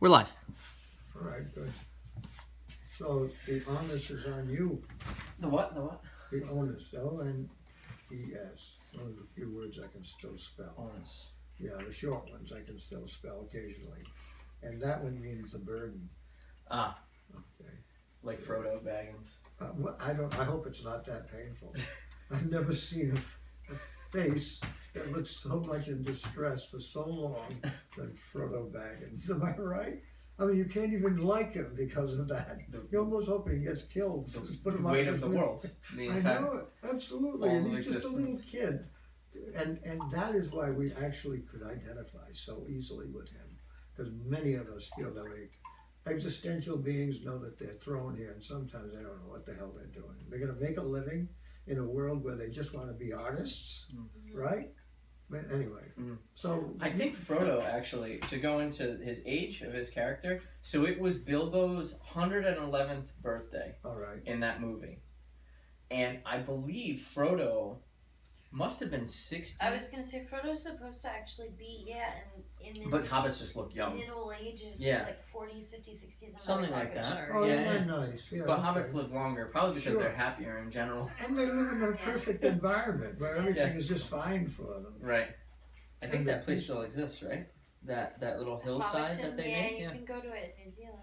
We're live. All right, good. So the onus is on you. The what? The what? The onus, O-N-E-S. One of the few words I can still spell. Onus. Yeah, the short ones I can still spell occasionally. And that one means the burden. Ah. Okay. Like Frodo Baggins. I hope it's not that painful. I've never seen a face that looks so much in distress for so long than Frodo Baggins. Am I right? I mean, you can't even like him because of that. You almost hope he gets killed. The weight of the world. I know it, absolutely. And he's just a little kid. And that is why we actually could identify so easily with him. Because many of us feel that way. Existential beings know that they're thrown here, and sometimes they don't know what the hell they're doing. They're going to make a living in a world where they just want to be artists, right? But anyway, so I think Frodo, actually, to go into his age of his character, so it was Bilbo's 111th birthday. All right. In that movie. And I believe Frodo must have been 60. I was gonna say Frodo's supposed to actually be in his But hobbits just look young. middle ages, Yeah. like 40s, 50s, 60s. I'm Something not like exactly that. Sure. Oh, Yeah, isn't yeah. that nice? Yeah, But okay. hobbits live longer, probably because Sure. they're happier in general. And they live in a perfect environment where everything is just fine for them. Right. I think And that place still exists, right? That little hillside that they make. You can go to it in New Zealand.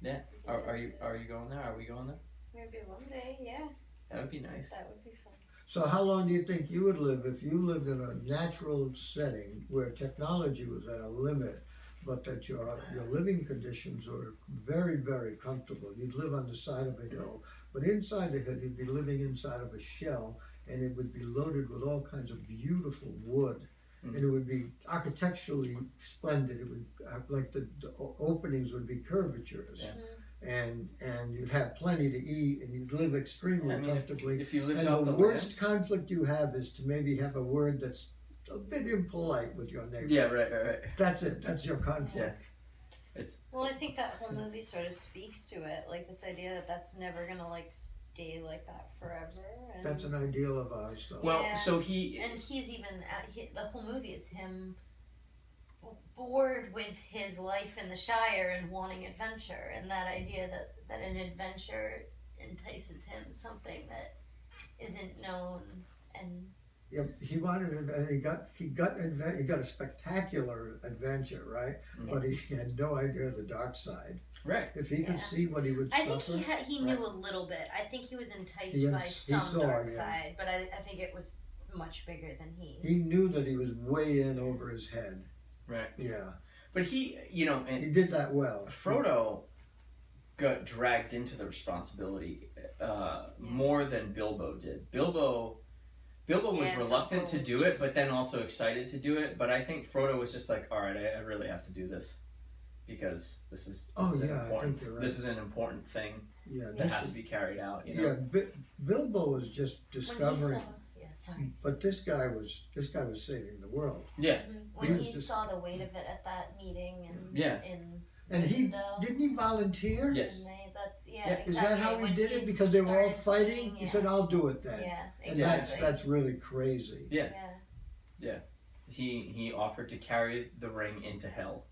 Yeah. You can Are visit you going there? Are we going there? Maybe one day, yeah. That would be nice. That would be fun. So how long do you think you would live if you lived in a natural setting where technology was at a limit, but that your living conditions were very, very comfortable? You'd live on the side of a hill, but inside the hill you'd be living inside of a shell, and it would be loaded with all kinds of beautiful wood. And it would be architecturally splendid. It would like the openings would be curvatures, and you'd have plenty to eat, and you'd live extremely comfortably. If you lived and off the the worst land, conflict you have is to maybe have a word that's a bit impolite with your neighbor. yeah, right. That's it. That's your conflict. Well, I think that whole movie sort of speaks to it, like this idea that that's never gonna like stay like that forever. And That's an ideal of ours, though. Well, Yeah. so he and he's even the whole movie is him bored with his life in the Shire and wanting adventure, and that idea that an adventure entices him, something that isn't known. And yeah, he wanted it, and he got a spectacular adventure, right? But he had no idea of the dark side. right. If he could see what he would I suffer. think he knew a little bit. I think he was enticed by some dark side, but I think it was much bigger than he. He knew that he was way in over his head. Right. Yeah. But he, and He did that well. Frodo got dragged into the responsibility more than Bilbo did. Bilbo was reluctant to do it, but then also excited to do it. But I think Frodo was just like, all right, I really have to do this because this is I important. think you're right. This is an important thing Yeah, that has to be carried out. You know? yeah. Bilbo was just discovering, Sorry. but this guy was saving the world. Yeah. When He he was saw the weight of it at that meeting, and And he didn't he volunteer? Yes. And that's Is that how he did it? Because they were all fighting. He said, "I'll do it then." Yeah, And exactly. that's really crazy. Yeah. He offered to carry the ring into hell,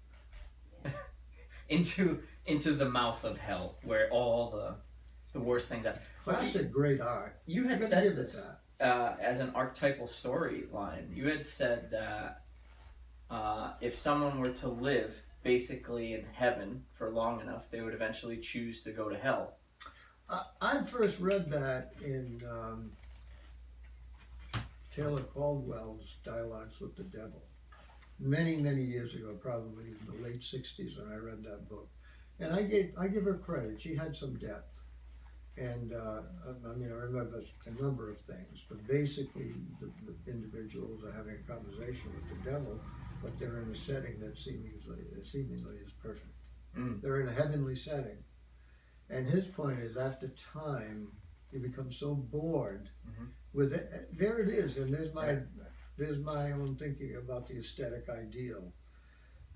into the mouth of hell, where all the worst things happen. Classic, great art. You had gotta said give it this that. as an archetypal storyline. You had said that if someone were to live basically in heaven for long enough, they would eventually choose to go to hell. I first read that in Taylor Caldwell's Dialogues with the Devil. Many, many years ago, probably in the late 60s when I read that book. And I give her credit. She had some depth. And I remember a number of things, but basically the individuals are having a conversation with the devil, but they're in a setting that seemingly is perfect. They're in a heavenly setting. And his point is, after time, you become so bored with it. There it is, and there's my own thinking about the aesthetic ideal.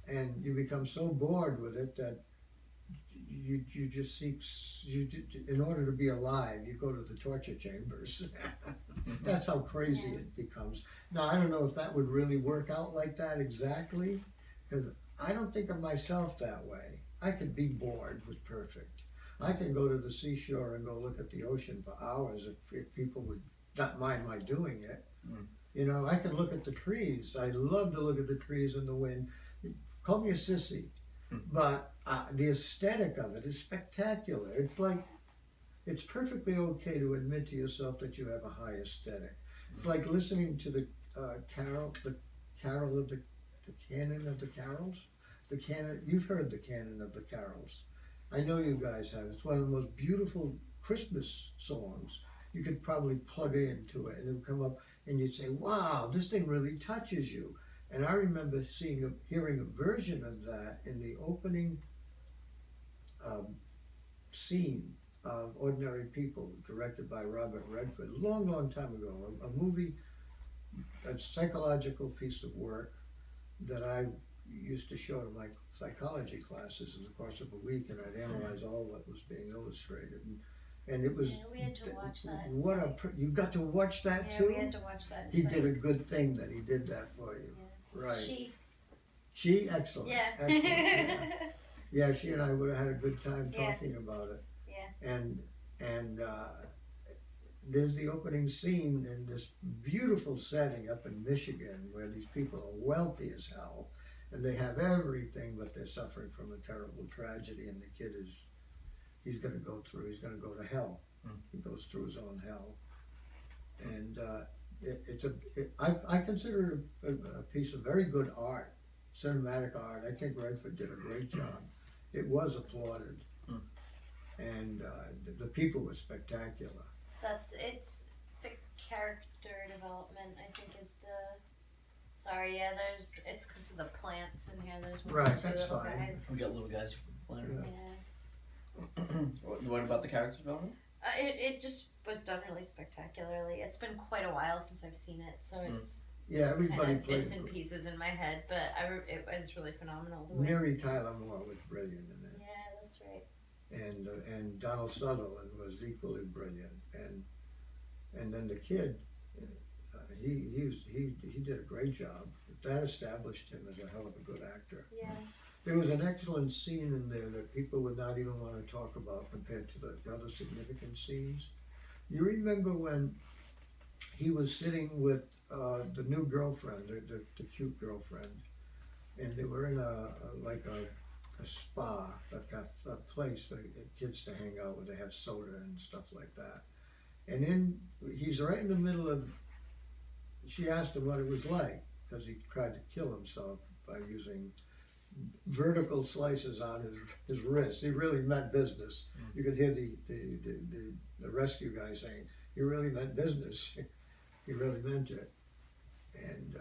And you become so bored with it that you just seek, in order to be alive, you go to the torture chambers. That's how crazy it becomes. Now, I don't know if that would really work out like that exactly, because I don't think of myself that way. I could be bored with perfect. I can go to the seashore and go look at the ocean for hours if people would not mind my doing it. Mm. You know, I can look at the trees. I love to look at the trees in the wind. Call me a sissy, but the aesthetic of it is spectacular. It's like, it's perfectly okay to admit to yourself that you have a high aesthetic. It's like listening to the carol of the canon of the carols. The canon, you've heard the canon of the carols. I know you guys have. It's one of the most beautiful Christmas songs. You could probably plug into it and it would come up and you'd say, wow, this thing really touches you. And I remember hearing a version of that in the opening scene of Ordinary People, directed by Robert Redford, a long, long time ago. A movie, a psychological piece of work that I used to show to my psychology classes in the course of a week, and I'd analyze all what was being illustrated. And it was. Yeah, we had to watch that. You got to watch that too? Yeah, we had to watch that. He did a good thing that he did that for you. Yeah. Right. She, excellent. Yeah. Excellent, yeah. Yeah, she and I would have had a good time Yeah. talking about it. Yeah. And there's the opening scene in this beautiful setting up in Michigan where these people are wealthy as hell and they have everything, but they're suffering from a terrible tragedy, and the kid he's going to go to hell. He goes through his own hell. And I consider it a piece of very good art, cinematic art. I think Redford did a great job. It was applauded. And the people were spectacular. It's the character development, I think, is the. Sorry, yeah, it's because of the plants in here. There's one or Right, two that's little fine. guys. We got little guys flying Yeah. around. What about the character development? It just was done really spectacularly. It's been quite a while since I've seen it, so it's Yeah, everybody kind of played. bits and pieces in my head, but it was really phenomenal. Mary Tyler Moore was brilliant in it. Yeah, that's right. And Donald Sutherland was equally brilliant, and then the kid, he did a great job. That established him as a hell of a good actor. Yeah. There was an excellent scene in there that people would not even want to talk about compared to the other significant scenes. You remember when he was sitting with the new girlfriend, the cute girlfriend, and they were in a spa, a place for kids to hang out where they have soda and stuff like that. And he's right in the middle of, she asked him what it was like, because he tried to kill himself by using vertical slices on his wrist. He really meant business. You could hear the rescue guy saying, he really meant business. He really meant it. And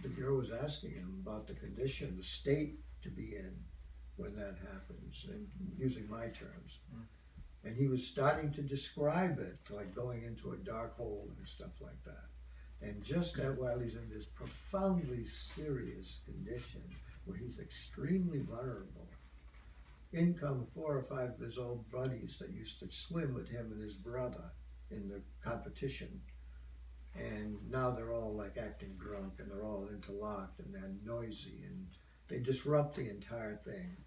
the girl was asking him about the condition, the state to be in when that happens, and using my terms. And he was starting to describe it, like going into a dark hole and stuff like that. And just that while he's in this profoundly serious condition, where he's extremely vulnerable, in come 4 or 5 of his old buddies that used to swim with him and his brother in the competition. And now they're all like acting drunk, and they're all interlocked, and they're noisy, and they disrupt the entire thing.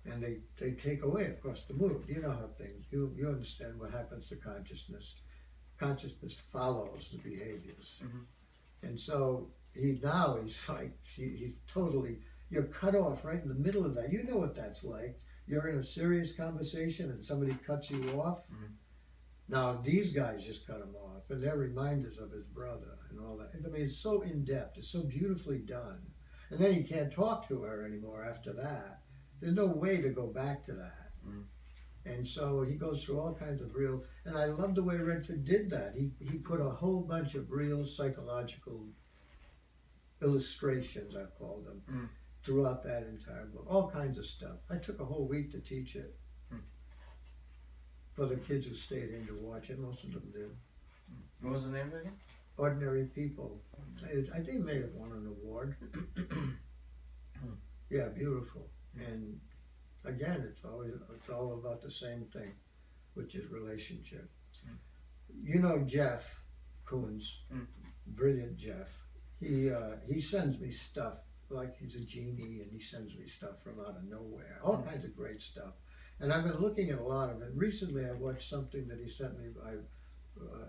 And they take away, of course, the mood. You know how things, you understand what happens to consciousness. Consciousness follows the behaviors. And so he's like, he's totally, you're cut off right in the middle of that. You know what that's like. You're in a serious conversation and somebody cuts you off. Now these guys just cut him off, and they're reminders of his brother and all that. I mean, it's so in-depth, it's so beautifully done. And then he can't talk to her anymore after that. There's no way to go back to that. And so he goes through all kinds of real, and I love the way Redford did that. He put a whole bunch of real psychological illustrations, I've called them, throughout that entire book. All kinds of stuff. I took a whole week to teach it. For the kids who stayed in to watch it, most of them did. What was the name of it again? Ordinary People. I think it may have won an award. Yeah, beautiful. And again, it's all about the same thing, which is relationship. You know Jeff Koons, brilliant Jeff. He sends me stuff like he's a genie and he sends me stuff from out of nowhere, all kinds of great stuff. And I've been looking at a lot of it. Recently, I watched something that he sent me.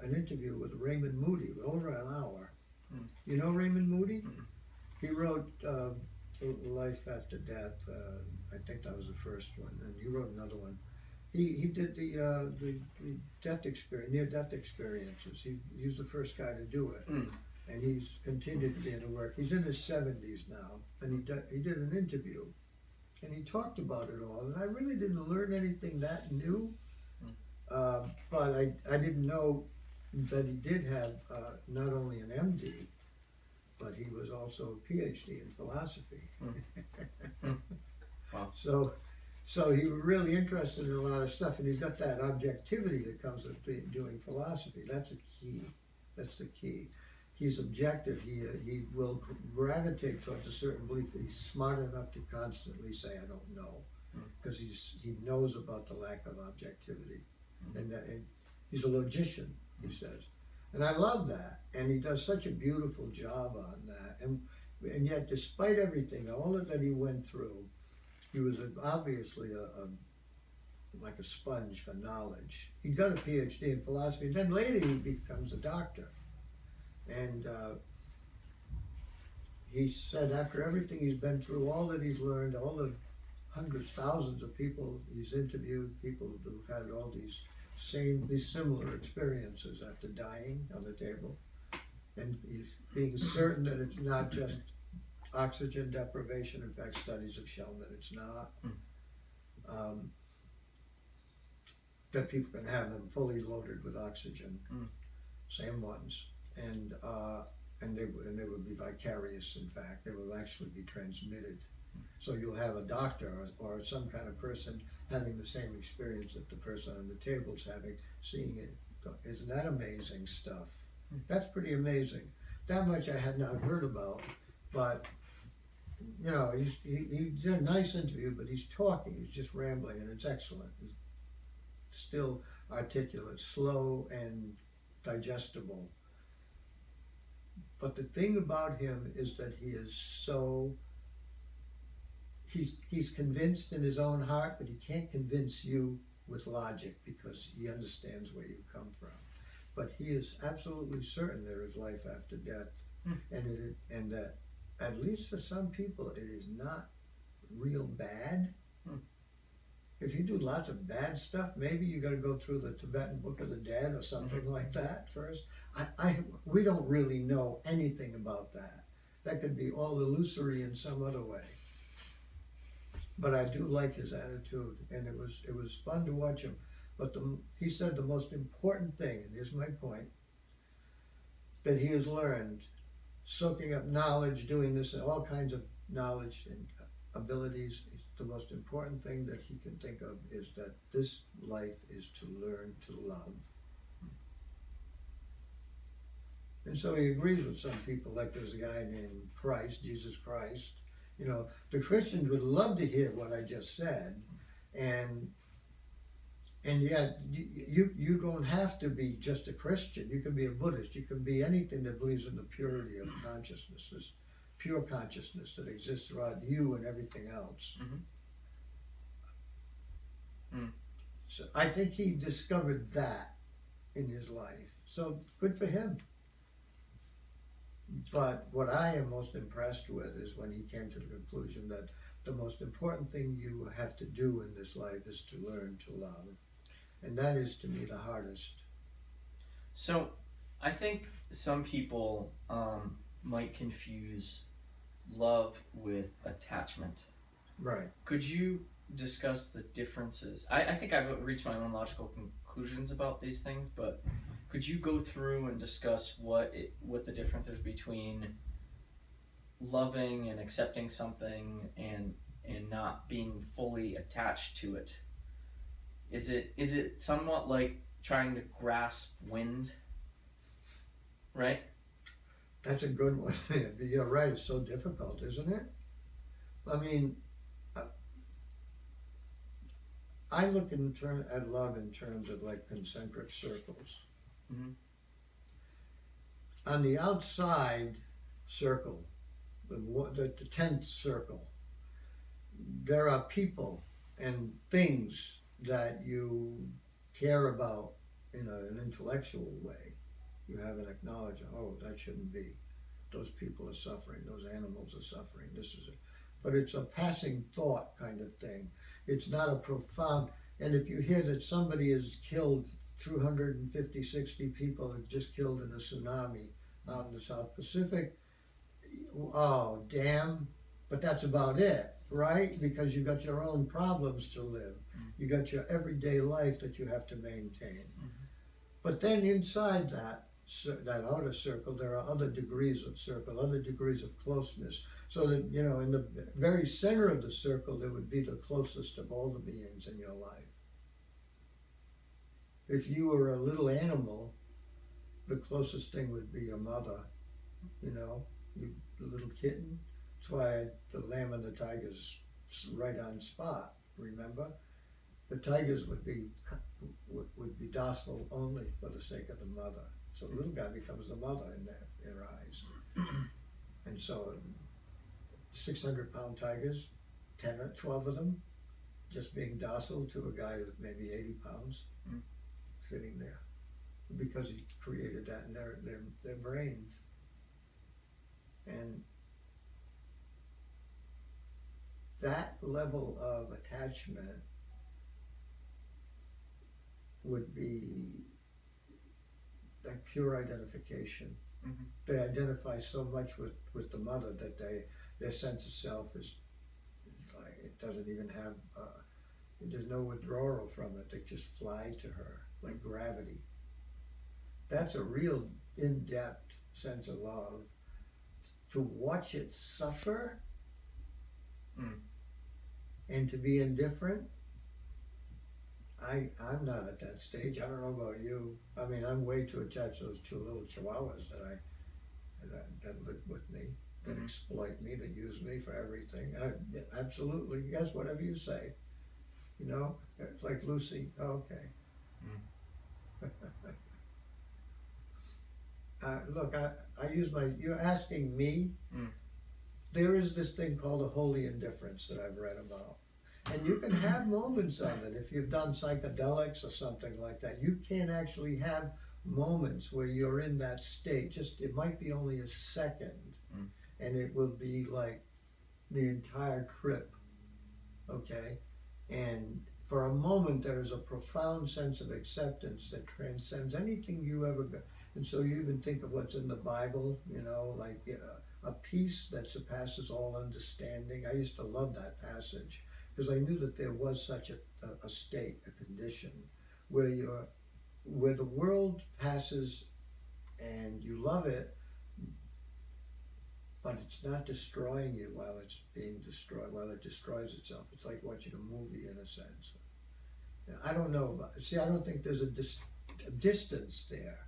An interview with Raymond Moody, over an hour. You know Raymond Moody? He wrote Life After Death. I think that was the first one, and he wrote another one. He did the death experience, near-death experiences. He was the first guy to do it, and he's continued to be into work. He's in his 70s now, and he did an interview, and he talked about it all. And I really didn't learn anything that new, but I didn't know that he did have not only an MD, but he was also a PhD in philosophy. Wow. So he was really interested in a lot of stuff, and he's got that objectivity that comes with doing philosophy. That's a key. That's the key. He's objective. He will gravitate towards a certain belief that he's smart enough to constantly say, "I don't know," because he knows about the lack of objectivity, and he's a logician. He says, and I love that, and he does such a beautiful job on that, and yet, despite everything, all that he went through, he was obviously like a sponge for knowledge. He got a PhD in philosophy, and then later he becomes a doctor. And he said after everything he's been through, all that he's learned, all the hundreds, thousands of people he's interviewed, people who've had all these similar experiences after dying on the table, and he's being certain that it's not just oxygen deprivation. In fact, studies have shown that it's not. That people can have them fully loaded with oxygen, same ones, and they would be vicarious. In fact, they will actually be transmitted. So you'll have a doctor or some kind of person having the same experience that the person on the table's having, seeing it. Isn't that amazing stuff? That's pretty amazing. That much I had not heard about, but you know, he did a nice interview, but he's just rambling, and it's excellent. He's still articulate, slow and digestible. But the thing about him is that he is he's convinced in his own heart, but he can't convince you with logic because he understands where you come from. But he is absolutely certain there is life after death, and that at least for some people it is not real bad. If you do lots of bad stuff, maybe you got to go through the Tibetan Book of the Dead or something like that first. We don't really know anything about that. That could be all illusory in some other way. But I do like his attitude, and it was fun to watch him. But he said the most important thing, and here's my point, that he has learned, soaking up knowledge, doing this, and all kinds of knowledge and abilities, the most important thing that he can think of is that this life is to learn to love. And so he agrees with some people, like there's a guy named Christ, Jesus Christ. You know, the Christians would love to hear what I just said, and yet you don't have to be just a Christian. You can be a Buddhist. You can be anything that believes in the purity of consciousness, this pure consciousness that exists throughout you and everything else. So I think he discovered that in his life. So good for him. But what I am most impressed with is when he came to the conclusion that the most important thing you have to do in this life is to learn to love. And that is, to me, the hardest. So I think some people might confuse love with attachment. Right. Could you discuss the differences? I think I've reached my own logical conclusions about these things, but could you go through and discuss what the difference is between loving and accepting something and not being fully attached to it? Is it somewhat like trying to grasp wind? Right? That's a good one. You're right, it's so difficult, isn't it? I mean, I look at love in terms of like concentric circles. On the outside circle, the 10th circle. There are people and things that you care about in an intellectual way. You haven't acknowledged, oh, that shouldn't be. Those people are suffering. Those animals are suffering. This is it. But it's a passing thought kind of thing. It's not a profound. And if you hear that somebody has killed 250, 60 people are just killed in a tsunami out in the South Pacific, oh, damn. But that's about it, right? Because you got your own problems to live. You got your everyday life that you have to maintain. But then inside that outer circle, there are other degrees of circle, other degrees of closeness. So that, in the very center of the circle, there would be the closest of all the beings in your life. If you were a little animal, the closest thing would be your mother, the little kitten. That's why the lamb and the tiger's right on spot, remember? The tigers would be docile only for the sake of the mother. So the little guy becomes the mother in their eyes. And so 600-pound tigers, 10 or 12 of them, just being docile to a guy with maybe 80 pounds, sitting there. Because he created that in their brains. And that level of attachment would be like pure identification. They identify so much with the mother that their sense of self is like, it doesn't even have, there's no withdrawal from it. They just fly to her like gravity. That's a real in-depth sense of love. To watch it suffer and to be indifferent, I'm not at that stage. I don't know about you. I mean, I'm way too attached to those two little chihuahuas that live with me, that exploit me, that use me for everything. Absolutely, yes, whatever you say. It's like Lucy. Okay. Look, I use you're asking me. There is this thing called a holy indifference that I've read about. And you can have moments of it if you've done psychedelics or something like that. You can actually have moments where you're in that state. It might be only a second, and it will be like the entire trip, okay? And for a moment, there is a profound sense of acceptance that transcends anything you ever got. And so you even think of what's in the Bible, like a peace that surpasses all understanding. I used to love that passage because I knew that there was such a state, a condition, where the world passes and you love it, but it's not destroying you while it's being destroyed, while it destroys itself. It's like watching a movie in a sense. I don't know I don't think there's a distance there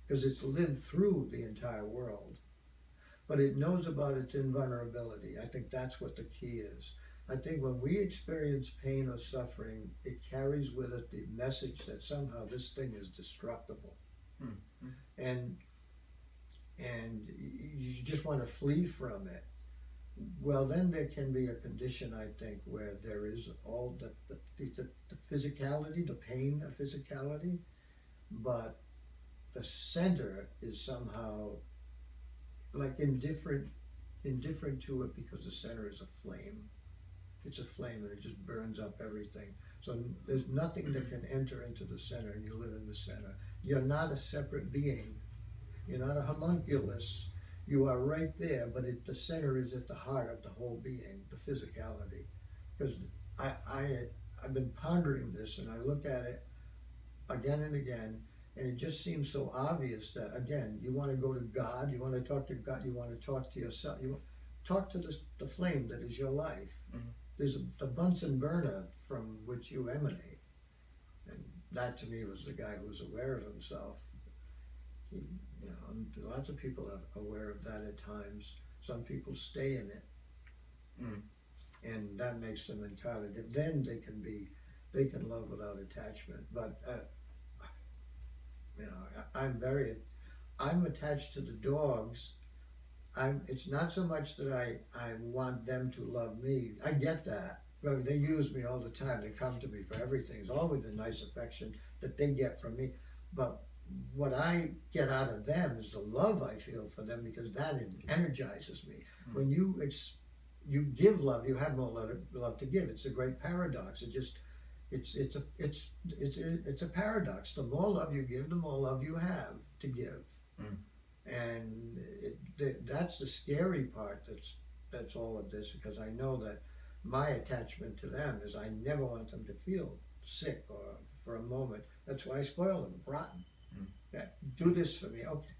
because it's lived through the entire world, but it knows about its invulnerability. I think that's what the key is. I think when we experience pain or suffering, it carries with it the message that somehow this thing is destructible. And you just want to flee from it. Well, then there can be a condition, I think, where there is all the physicality, the pain of physicality, but the center is somehow like indifferent to it because the center is a flame. It's a flame and it just burns up everything. So there's nothing that can enter into the center, and you live in the center. You're not a separate being. You're not a homunculus. You are right there, but the center is at the heart of the whole being, the physicality. Because I've been pondering this, and I look at it again and again, and it just seems so obvious that, again, you want to go to God, you want to talk to God, you want to talk to yourself, you talk to the flame that is your life. There's the Bunsen burner from which you emanate. And that to me was the guy who was aware of himself. Lots of people are aware of that at times. Some people stay in it. And that makes them entirely different. Then they can love without attachment. But, I'm attached to the dogs It's not so much that I want them to love me. I get that. But they use me all the time. They come to me for everything. It's always a nice affection that they get from me. But what I get out of them is the love I feel for them, because that energizes me. Mm. When you give love, you have more love to give. It's a great paradox. It's a paradox. The more love you give, the more love you have to give. Mm. And that's the scary part. That's all of this, because I know that my attachment to them is I never want them to feel sick or for a moment. That's why I spoil them rotten. Mm. Yeah, do this for me, okay.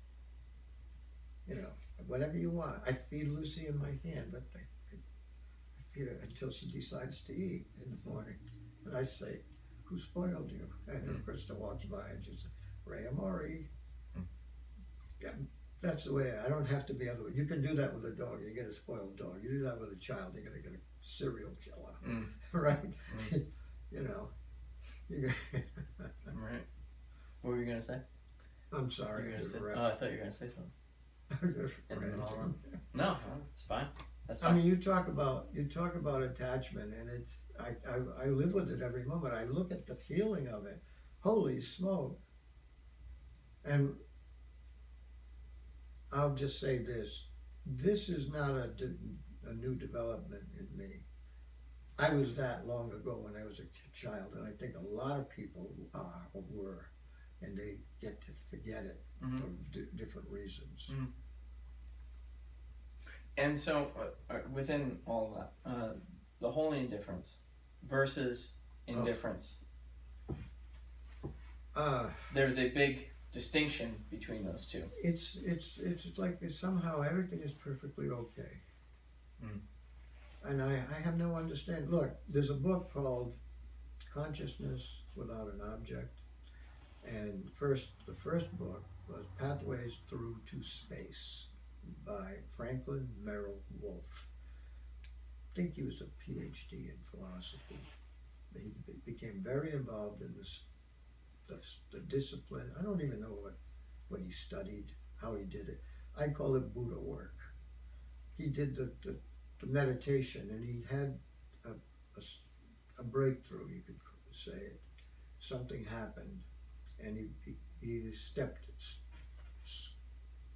You know, whatever you want. I feed Lucy in my hand, but I feed her until she decides to eat in the morning. And I say, "Who spoiled you?" And Krista walks by and she says, "Ray Amori." Yeah, that's the way. I don't have to be other way. You can do that with a dog. You get a spoiled dog. You do that with a child, you're gonna get a serial killer, right? You know. Right. What were you gonna say? I'm sorry. I thought you were gonna say something. No, it's fine. That's fine. I mean, you talk about attachment, and I live with it every moment. I look at the feeling of it. Holy smoke! And I'll just say this: this is not a new development in me. I was that long ago when I was a child, and I think a lot of people are or were, and they get to forget it for different reasons. Mm-hmm. And so, within all of that, the holy indifference versus indifference, there's a big distinction between those two. It's like somehow everything is perfectly okay. Mm. And I have no understanding. Look, there's a book called Consciousness Without an Object, and the first book was Pathways Through to Space by Franklin Merrill Wolff. I think he was a PhD in philosophy. He became very involved in the discipline. I don't even know what he studied, how he did it. I call it Buddha work. He did the meditation, and he had a breakthrough, you could say it. Something happened, and he stepped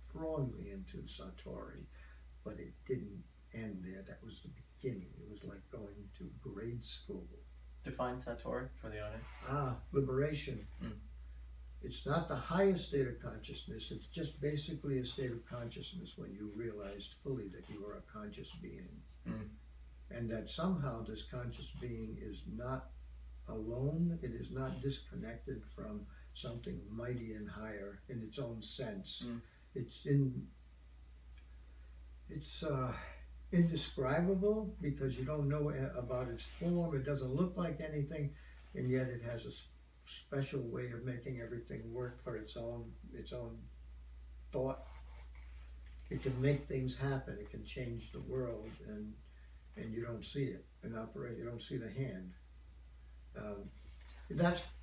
strongly into Satori, but it didn't end there. That was the beginning. It was like going to grade school. Define Satori for the audience. Liberation. Mm. It's not the highest state of consciousness. It's just basically a state of consciousness when you realized fully that you are a conscious being. Mm. And that somehow this conscious being is not alone. It is not disconnected from something mighty and higher in its own sense. Mm. It's indescribable, because you don't know about its form. It doesn't look like anything, and yet it has a special way of making everything work for its own thought. It can make things happen. It can change the world, and you don't see it and operate. You don't see the hand.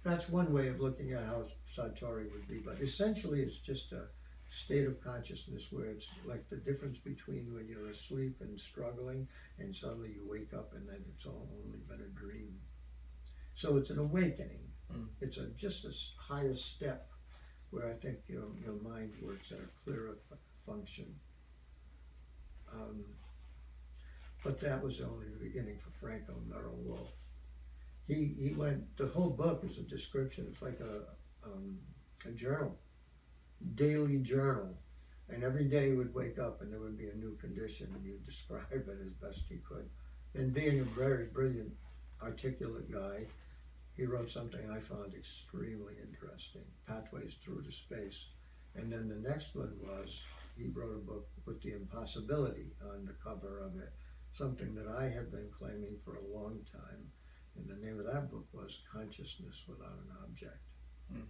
That's one way of looking at how Satori would be, but essentially it's just a state of consciousness where it's like the difference between when you're asleep and struggling, and suddenly you wake up and then it's all only been a dream. So it's an awakening. Mm. It's just a higher step where I think your mind works at a clearer function. But that was only the beginning for Franklin Merrill Wolff. He went. The whole book is a description. It's like a journal, daily journal, and every day he would wake up and there would be a new condition, and he would describe it as best he could. And being a very brilliant, articulate guy, he wrote something I found extremely interesting, Pathways Through to Space. And then the next one was, he wrote a book with the impossibility on the cover of it, something that I had been claiming for a long time. And the name of that book was Consciousness Without an Object. Mm.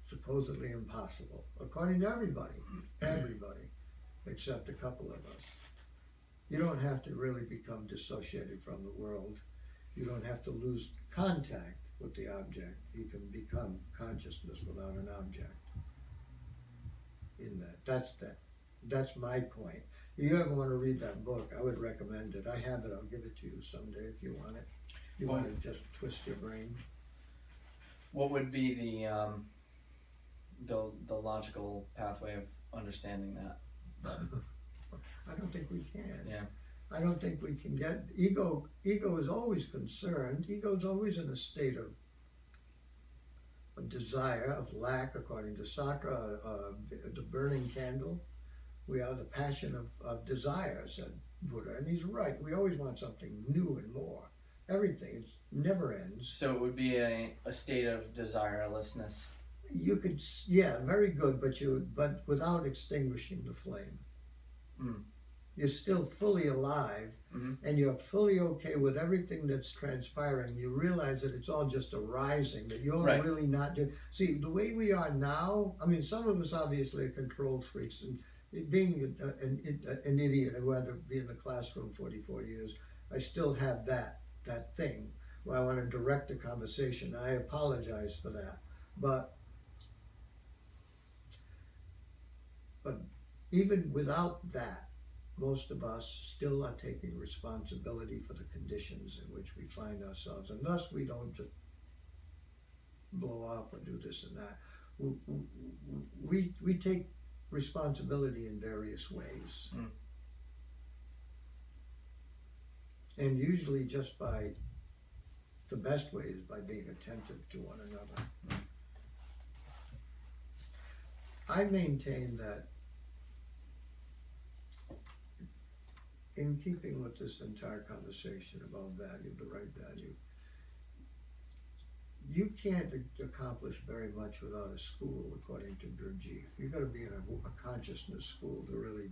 Supposedly impossible, according to everybody, except a couple of us. You don't have to really become dissociated from the world. You don't have to lose contact with the object. You can become consciousness without an object. In that's That's my point. If you ever want to read that book, I would recommend it. I have it. I'll give it to you someday if you want it. You want to just twist your brain. What would be the logical pathway of understanding that? I don't think we can. Yeah. I don't think we can get ego. Ego is always concerned. Ego is always in a state of desire, of lack, according to Sartre, the burning candle. We are the passion of desire, said Buddha, and he's right. We always want something new and more. Everything, it never ends. So it would be a state of desirelessness. You could, yeah, very good, but without extinguishing the flame. Mm. You're still fully alive, and you're fully okay with everything that's transpiring. You realize that it's all just arising, that you're really not doing. See, the way we are now, I mean, some of us obviously are control freaks, and being an idiot who had to be in the classroom 44 years, I still have that thing where I want to direct the conversation. I apologize for that. But even without that, most of us still are taking responsibility for the conditions in which we find ourselves, and thus we don't just blow up or do this and that. We take responsibility in various ways, and usually just by the best way is by being attentive to one another. I maintain that in keeping with this entire conversation about value, the right value, you can't accomplish very much without a school, according to Gurdjieff. You've got to be in a consciousness school to really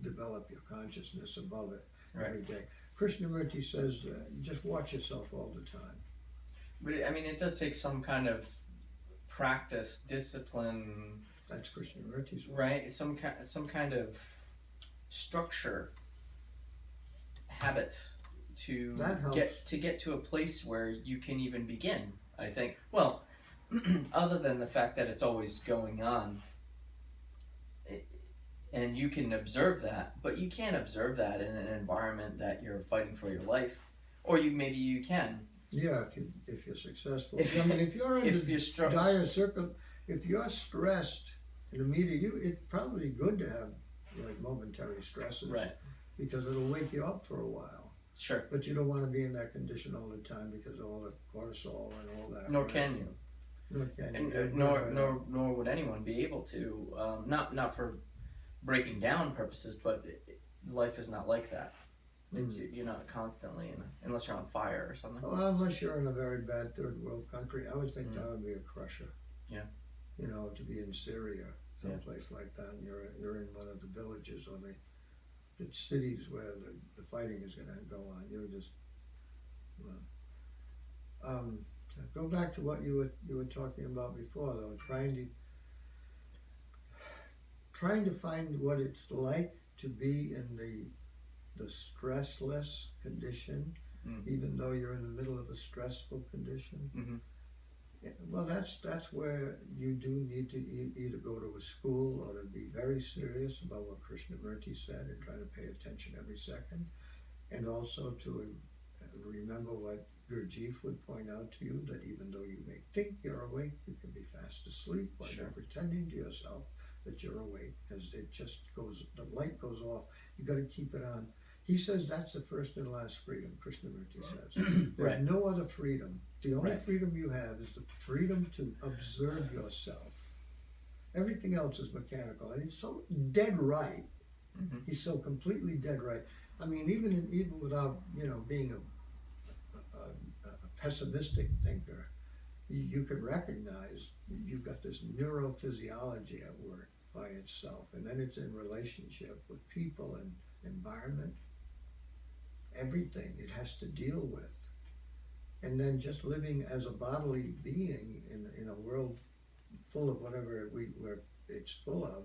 develop your consciousness above it every day. Krishnamurti says, just watch yourself all the time. But I mean, it does take some kind of practice, discipline. That's Krishnamurti's way. Right? Some kind of structure, habit to get to a place where you can even begin. I think. Well, other than the fact that it's always going on, and you can observe that, but you can't observe that in an environment that you're fighting for your life, or maybe you can. Yeah, if you're successful. If you're in dire circle, if you're stressed in the media, it's probably good to have like momentary stresses, right? Because it'll wake you up for a while. Sure. But you don't want to be in that condition all the time because of all the cortisol and all that. Nor can you. Nor can you. Nor would anyone be able to. Not for breaking down purposes, but life is not like that. You're not constantly unless you're on fire or something. Well, unless you're in a very bad third world country, I would think that would be a crusher. Yeah. You know, to be in Syria, someplace like that, and you're in one of the villages or the cities where the fighting is going to go on. You're just go back to what you were talking about before, though. Trying to find what it's like to be in the stressless condition, even though you're in the middle of a stressful condition. Mm-hmm. Well, that's where you do need to either go to a school or to be very serious about what Krishnamurti said and try to pay attention every second, and also to remember what Gurdjieff would point out to you, that even though you may think you're awake, you can be fast asleep while you're pretending to yourself that you're awake, because the light goes off. You got to keep it on. He says that's the first and last freedom, Krishnamurti says. There's no other freedom. The only freedom you have is the freedom to observe yourself. Everything else is mechanical. And he's so dead right. Mm-hmm. He's so completely dead right. I mean, even without, being a pessimistic thinker, you could recognize you've got this neurophysiology at work by itself. And then it's in relationship with people and environment. Everything it has to deal with. And then just living as a bodily being in a world full of whatever where it's full of,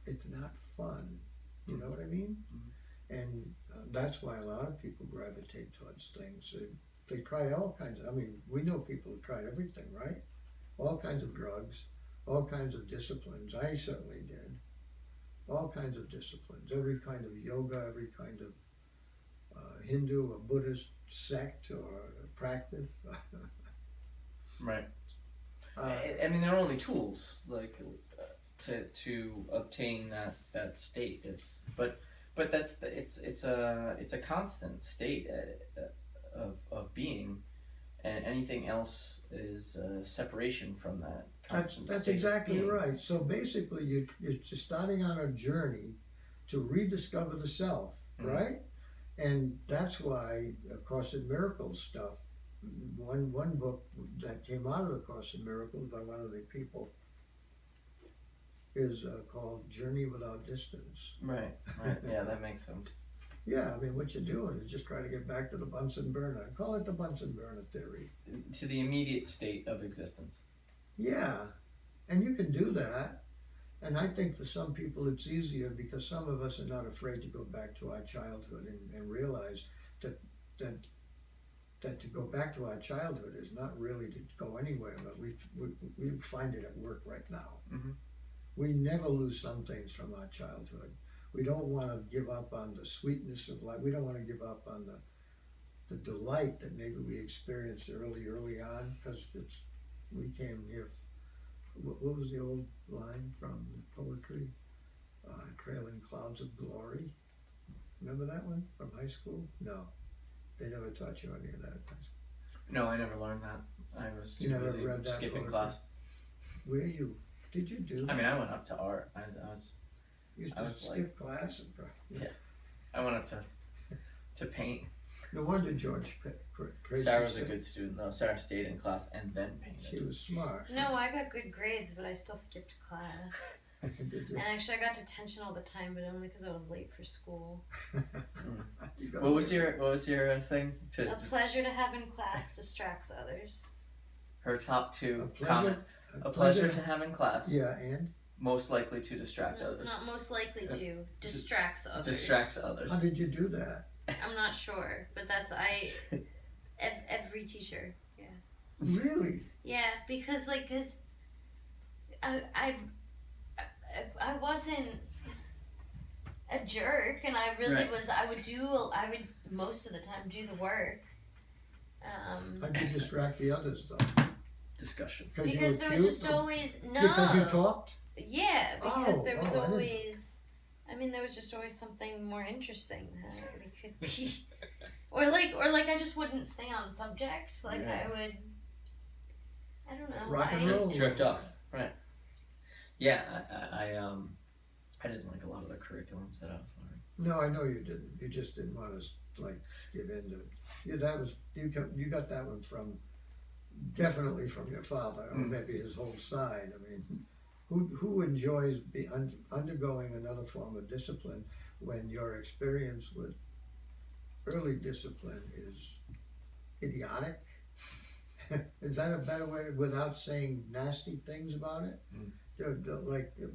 it's not fun. You know what I mean? Mm-hmm. And that's why a lot of people gravitate towards things. They try all kinds of, we know people who tried everything, right? All kinds of drugs, all kinds of disciplines. I certainly did. All kinds of disciplines, every kind of yoga, every kind of Hindu or Buddhist sect or practice. Right. I mean, they're only tools, like to obtain that state. But it's a constant state of being, and anything else is separation from that constant That's state exactly of being. right. So basically, you're just starting on a journey to rediscover the self, right? And that's why A Course in Miracles stuff. One book that came out of A Course in Miracles by one of the people is called Journey Without Distance. Right. Yeah, that makes sense. Yeah, I mean, what you're doing is just trying to get back to the Bunsen burner. I call it the Bunsen burner theory. To the immediate state of existence. Yeah, and you can do that. And I think for some people it's easier because some of us are not afraid to go back to our childhood and realize that to go back to our childhood is not really to go anywhere, but we find it at work right now. Mm-hmm. We never lose some things from our childhood. We don't want to give up on the sweetness of life. We don't want to give up on the delight that maybe we experienced early on, because we came here. What was the old line from the poetry? Trailing clouds of glory. Remember that one from high school? No, they never taught you any of that. No, I never learned that. I was too busy read that skipping poetry? class. Did you do that? I mean, I went up to art. I You used I to was skip class. I went up to paint. No wonder George Tracy Sarah was a said good student though. Sarah stayed in class and then painted. she was smart. No, I got good grades, but I still skipped class. Did you? And actually, I got detention all the time, but only because I was late for school. You got What was your thing? A pleasure to have in class distracts others. Her top two A pleasure- comments. A pleasure to have in class. Yeah, and Most likely to distract others. Not most likely to. Distracts others. Distract others. how did you do that? I'm not sure, but that's every teacher. Yeah. Really? Yeah, because I wasn't a jerk, and I really Right. was. I would most of the time do the work. How'd you distract the others though? Discussion. You Because were there was cute? just always Because you talked? Yeah, because there was I didn't- always. I mean, there was just always something more interesting that we could be, or like I just wouldn't stay on subject. Like Yeah. I don't know. Rock and roll. Drift off. Right. Yeah, I didn't like a lot of the curriculums that I was learning. No, I know you didn't. You just didn't want to like give in to. Yeah, that was you got that one from definitely from your father, or maybe his whole side. I mean, who enjoys undergoing another form of discipline when your experience with early discipline is idiotic? Is that a better way, without saying nasty things about it? Like in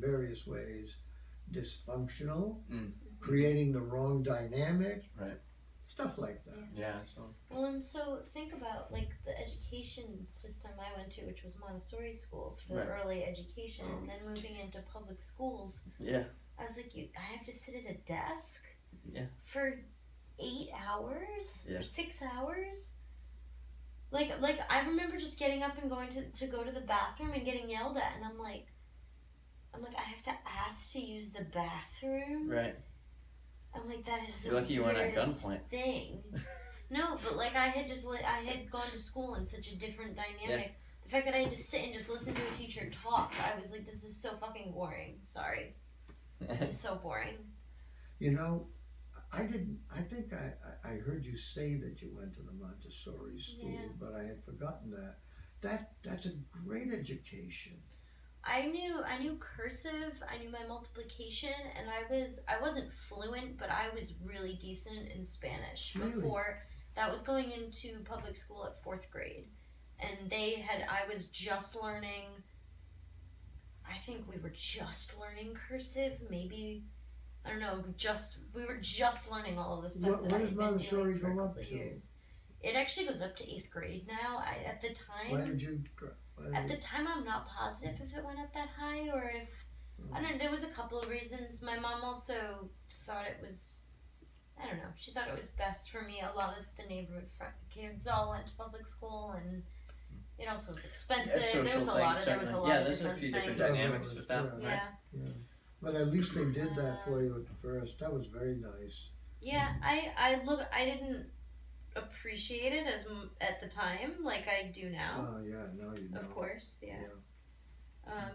various ways, dysfunctional, creating the wrong dynamic, Right. stuff like that. Yeah. So. Well, and so think about like the education system I went to, which was Montessori schools for Right. early education, and then moving into public schools. Yeah. I was like, I have to sit at a desk. Yeah. For 8 hours Yeah. or 6 hours. Like I remember just getting up and going to go to the bathroom and getting yelled at, and I'm like, I have to ask to use the bathroom. Right. I'm like, that is the You're lucky you weren't at weirdest gunpoint. thing. No, but like I had gone to school in such a different dynamic. The fact that I had to sit and just listen to a teacher talk, I was like, this is so fucking boring. Sorry, this is so boring. You know, I think I heard you say that you went to the Montessori school, Yeah. but I had forgotten that. That's a great education. I knew cursive, I knew my multiplication, and I wasn't fluent, but I was really decent in Spanish Really? before that was going into public school at 4th grade. And I was just learning, I think we were just learning cursive, maybe, I don't know, we were just learning all of the stuff What that I does had been Montessori doing for a go up couple of to? years. It actually goes up to 8th grade now. At the time, Why did you? At the time, I'm not positive if it went up that high or if I don't know. There was a couple of reasons. My mom also thought it was. I don't know. She thought it was best for me. A lot of the neighborhood kids all went to public school, and it also was expensive. There was a lot of there's a few different dynamics with that. Yeah. Right? Yeah. But at least they did that for you at first. That was very nice. Yeah, I didn't appreciate it at the time like I do now. Oh yeah, now you know. Of course, yeah.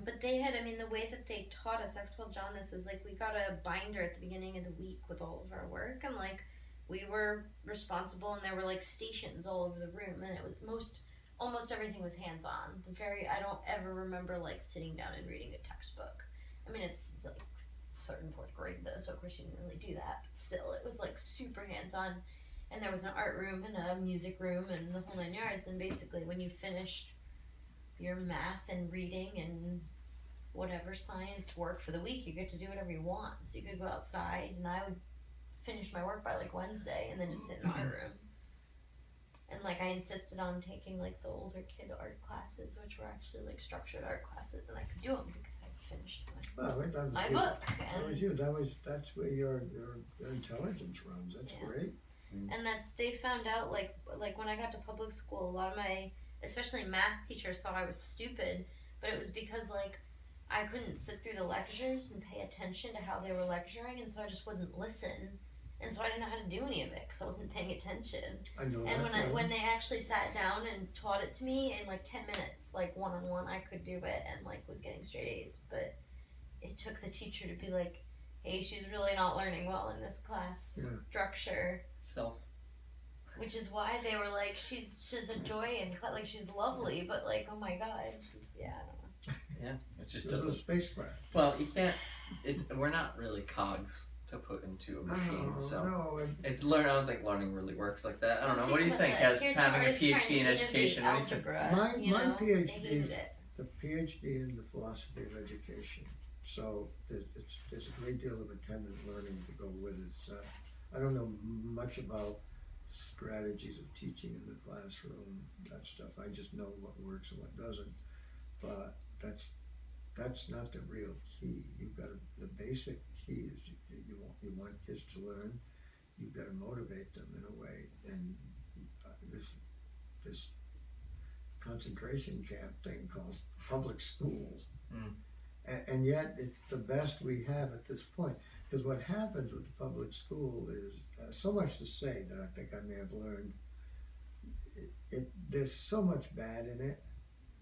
But they had, I mean, the way that they taught us, I've told John this, is like we got a binder at the beginning of the week with all of our work, and like we were responsible, and there were like stations all over the room, and it was almost everything was hands on. I don't ever remember like sitting down and reading a textbook. I mean, it's like 3rd and 4th grade though, so of course you didn't really do that, but still, it was like super hands on. And there was an art room and a music room and the whole 9 yards, and basically when you finished your math and reading and whatever science work for the week, you get to do whatever you want. So you could go outside, and I would finish my work by like Wednesday and then just sit in the art room. And like I insisted on taking like the older kid art classes, which were actually like structured art classes, and I could do them because I finished my book. And that's where your intelligence runs. That's great. And they found out like when I got to public school, a lot of my, especially math teachers, thought I was stupid, but it was because like I couldn't sit through the lectures and pay attention to how they were lecturing, and so I just wouldn't listen, and so I didn't know how to do any of it because I wasn't paying attention. I know. And when they actually sat down and taught it to me in like 10 minutes, like one-on-one, I could do it and like was getting straight A's. But it took the teacher to be like, hey, she's really not learning well in this class structure. Which is why they were like, she's a joy and like she's lovely, but like, oh my god, yeah, I don't know. Yeah, it just doesn't. doesn't. A spacecraft. Well, you can't. We're not really cogs to put into a machine, so I don't think learning really works like that. I don't know. What do you think? As having a PhD in education, algebra, my PhD, the PhD in the philosophy of education. So there's a great deal of attendant learning to go with it. I don't know much about strategies of teaching in the classroom, that stuff. I just know what works and what doesn't. But that's not the real key. The basic key is you want kids to learn. You've got to motivate them in a way. And this concentration camp thing called public schools. And yet it's the best we have at this point. Because what happens with the public school is so much to say that I think I may have learned. There's so much bad in it,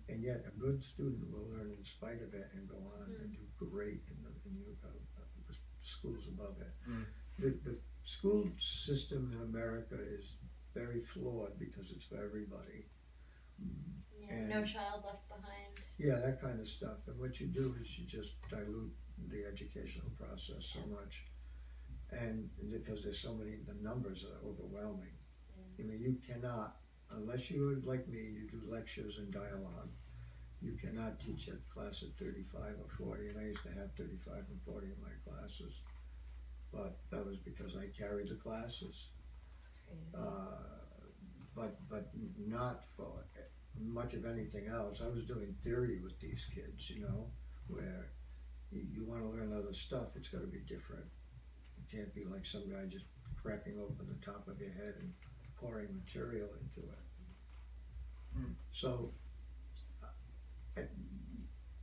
and yet a good student will learn in spite of it and go on and do great in the schools above it. The school system in America is very flawed because it's for everybody. And no child left behind. Yeah, that kind of stuff. And what you do is you just dilute the educational process so much, and because there's so many, the numbers are overwhelming. I mean, you cannot, unless you are like me, you do lectures and dialogue, you cannot teach a class of 35 or 40, and I used to have 35 and 40 in my classes, but that was because I carried the classes. That's crazy. But not for much of anything else. I was doing theory with these kids, where you want to learn other stuff, it's got to be different. It can't be like some guy just cracking open the top of your head and pouring material into it. So,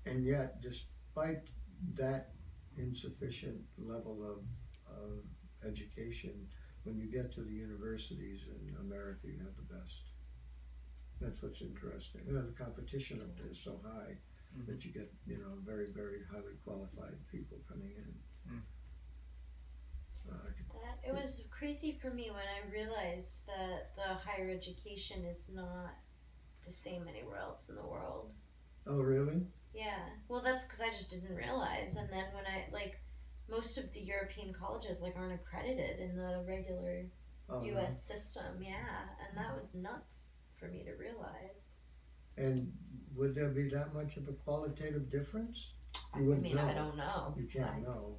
and yet, despite that insufficient level of education, when you get to the universities in America, you have the best. That's what's interesting. The competition up there is so high that you get, very, very highly qualified people coming in. It was crazy for me when I realized that the higher education is not the same anywhere else in the world. Oh, really? Yeah. Well, that's because I just didn't realize. And then when most of the European colleges aren't accredited in the regular U.S. system. Yeah, and that was nuts for me to realize. And would there be that much of a qualitative difference? You wouldn't know. I don't know. You can't know.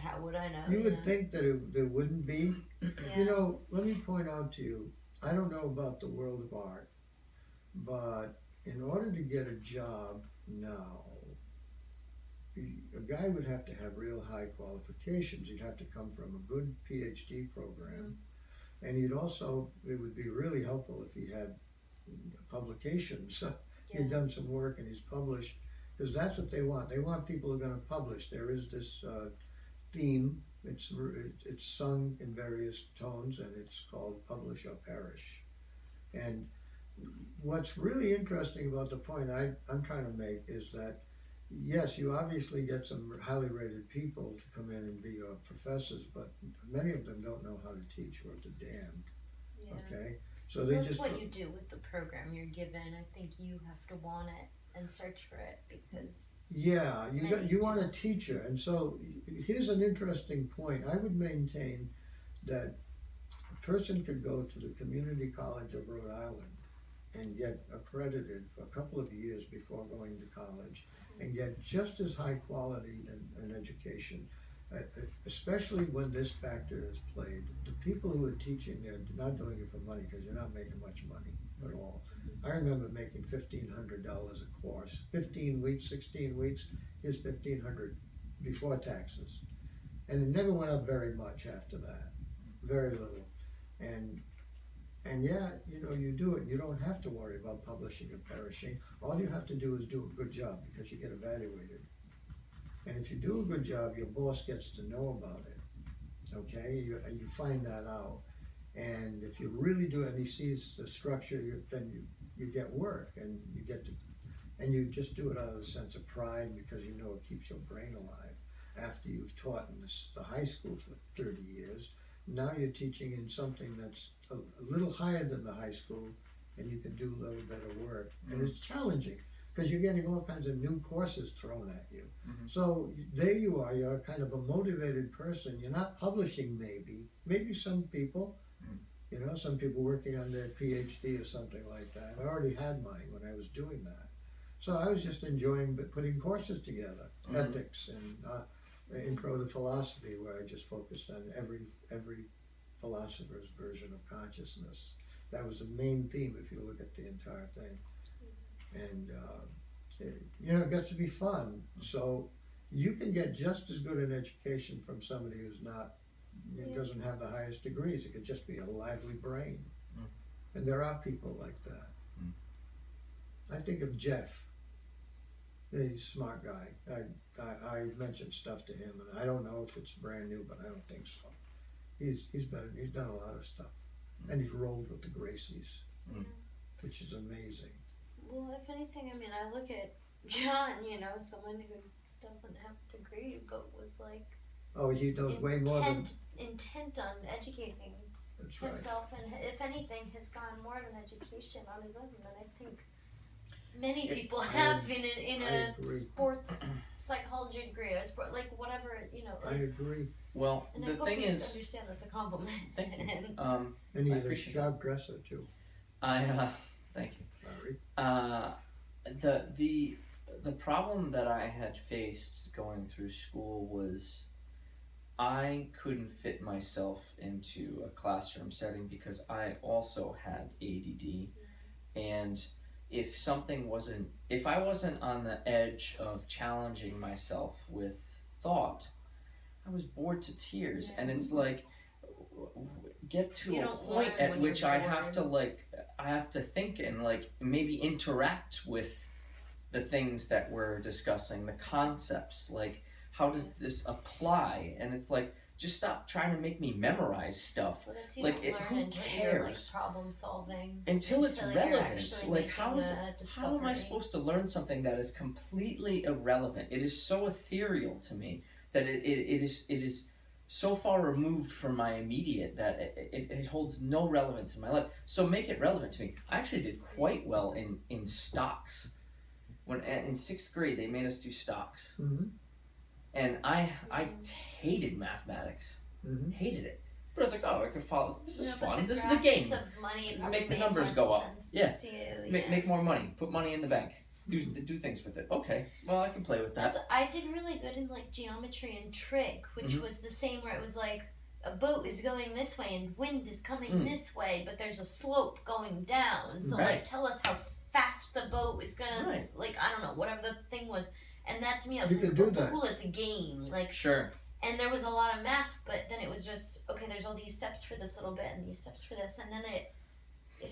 How would I know? You would think that there wouldn't be. Yeah. Let me point out to you, I don't know about the world of art, but in order to get a job now, a guy would have to have real high qualifications. He'd have to come from a good PhD program. And it would be really helpful if he had publications. He'd done some work and he's published, because that's what they want. They want people who are going to publish. There is this theme. It's sung in various tones, and it's called Publish or Perish. And what's really interesting about the point I'm trying to make is that, yes, you obviously get some highly rated people to come in and be your professors, but many of them don't know how to teach worth a damn. Yeah. Okay? So they That's what you do with the program you're given. I think you have to want it and search for it, because you want a teacher. And so here's an interesting point. I would maintain that a person could go to the Community College of Rhode Island and get accredited for a couple of years before going to college and get just as high quality an education, especially when this factor is played. The people who are teaching, they're not doing it for money, because you're not making much money at all. I remember making $1,500 a course, 15 weeks, 16 weeks, is $1,500 before taxes. And it never went up very much after that, very little. And yet, you do it. You don't have to worry about publishing or perishing. All you have to do is do a good job, because you get evaluated. And if you do a good job, your boss gets to know about it, okay? And you find that out. And if you really do it and he sees the structure, then you get work, and you just do it out of a sense of pride, because you know it keeps your brain alive. After you've taught in the high school for 30 years, now you're teaching in something that's a little higher than the high school, and you can do a little better work. And it's challenging, because you're getting all kinds of new courses thrown at you. So there you are, you're kind of a motivated person. You're not publishing maybe some people, some people working on their PhD or something like that. I already had mine when I was doing that. So I was just enjoying putting courses together, ethics and intro to philosophy, where I just focused on every philosopher's version of consciousness. That was the main theme if you look at the entire thing. And it gets to be fun. So you can get just as good an education from somebody who's doesn't have the highest degrees. It could just be a lively brain. And there are people like that. I think of Jeff. He's a smart guy. I mentioned stuff to him, and I don't know if it's brand new, but I don't think so. He's done a lot of stuff, and he's rolled with the Gracies, which is amazing. Well, if anything, I look at John, someone who doesn't have a degree, but was like, he knows way more than intent on educating himself, and if anything, has gone more of an education on his own than I think many people have in a sports psychology degree, or sport, like whatever, I agree. Well, and the thing is, understand that's a compliment. Thank you. And he's a sharp dresser too. Thank you. Sorry. The problem that I had faced going through school was I couldn't fit myself into a classroom setting, because I also had ADD, and if I wasn't on the edge of challenging myself with thought, I was bored to tears. And it's like, get to a point at which I have to think and maybe interact with the things that we're discussing, the concepts, how does this apply? And it's like, just stop trying to make me memorize stuff. Well, who cares? Problem solving until it's relevant. How am I supposed to learn something that is completely irrelevant? It is so ethereal to me that it is so far removed from my immediate that it holds no relevance in my life. So make it relevant to me. I actually did quite well in stocks. When in 6th grade they made us do stocks. And I hated mathematics, hated it. But I was like, I can follow. This is fun. This is a game. Make the numbers go up. Make more money. Put money in the bank. Do things with it. Okay, well, I can play with that. I did really good in geometry and trig, which was the same, where it was like a boat is going this way and wind is coming this way, but there's a slope going down. So tell us how fast the boat is gonna Right. like I don't know whatever the thing was, and that to me I was You like, can do oh, that. cool, it's a game, like, Sure. and there was a lot of math, but then it was just okay. There's all these steps for this little bit and these steps for this, and then it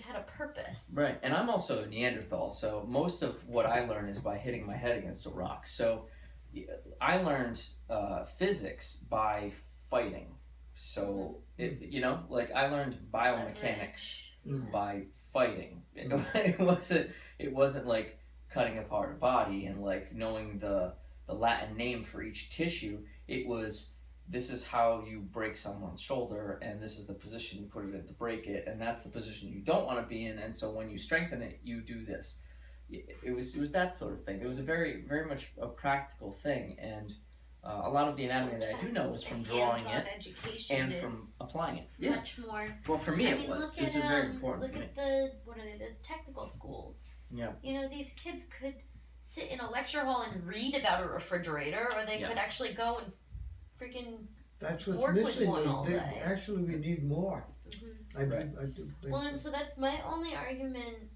had a purpose. Right, and I'm also a Neanderthal, so most of what I learn is by hitting my head against a rock. So I learned physics by fighting. So like I learned biomechanics by fighting. It wasn't like cutting apart a body and like knowing the Latin name for each tissue. It was, this is how you break someone's shoulder, and this is the position you put it in to break it, and that's the position you don't want to be in, and so when you strengthen it, you do this. It was that sort of thing. It was a very, very much a practical thing, and a lot of the anatomy that I do know is from drawing it and from applying it. Yeah. Much more. Well, for me, Look This is very important Look for me. at the technical schools. Yeah. These kids could sit in a lecture hall and read about a refrigerator, or they could actually go and freaking That's what's work with missing. one all day. Actually, we need more. I do think Well, so. and so that's my only argument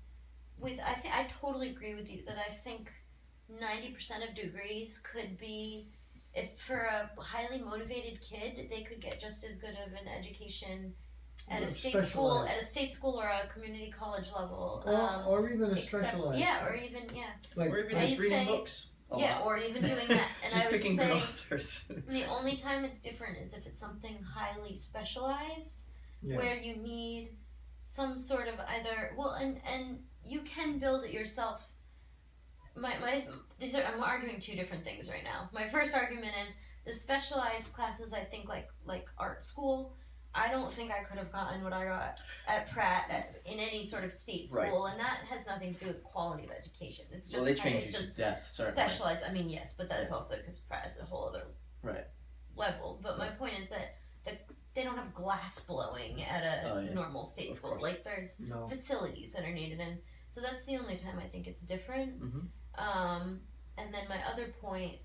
with, I totally agree with you that I think 90% of degrees could be, if for a highly motivated kid, they could get just as good of an education at a state school or a community college level, or even a specialized. or even Like, Or even I'd just reading say- books. A yeah, lot. or even doing that. And Just I would picking say good authors. the only time it's different is if it's something highly specialized, yeah. where you need some sort of either and you can build it yourself. I'm arguing two different things right now. My first argument is the specialized classes. I think like art school, I don't think I could have gotten what I got at Pratt in any sort of state school, and that has nothing to do with quality of education. It's just They trained you to death. Certainly. specialized. I mean, yes, but that's also because Pratt is a whole other level. But my point is that they don't have glass blowing at a normal state school. Course. Like there's facilities that are needed, and so that's the only time I think it's different. Mm-hmm. And then my other point,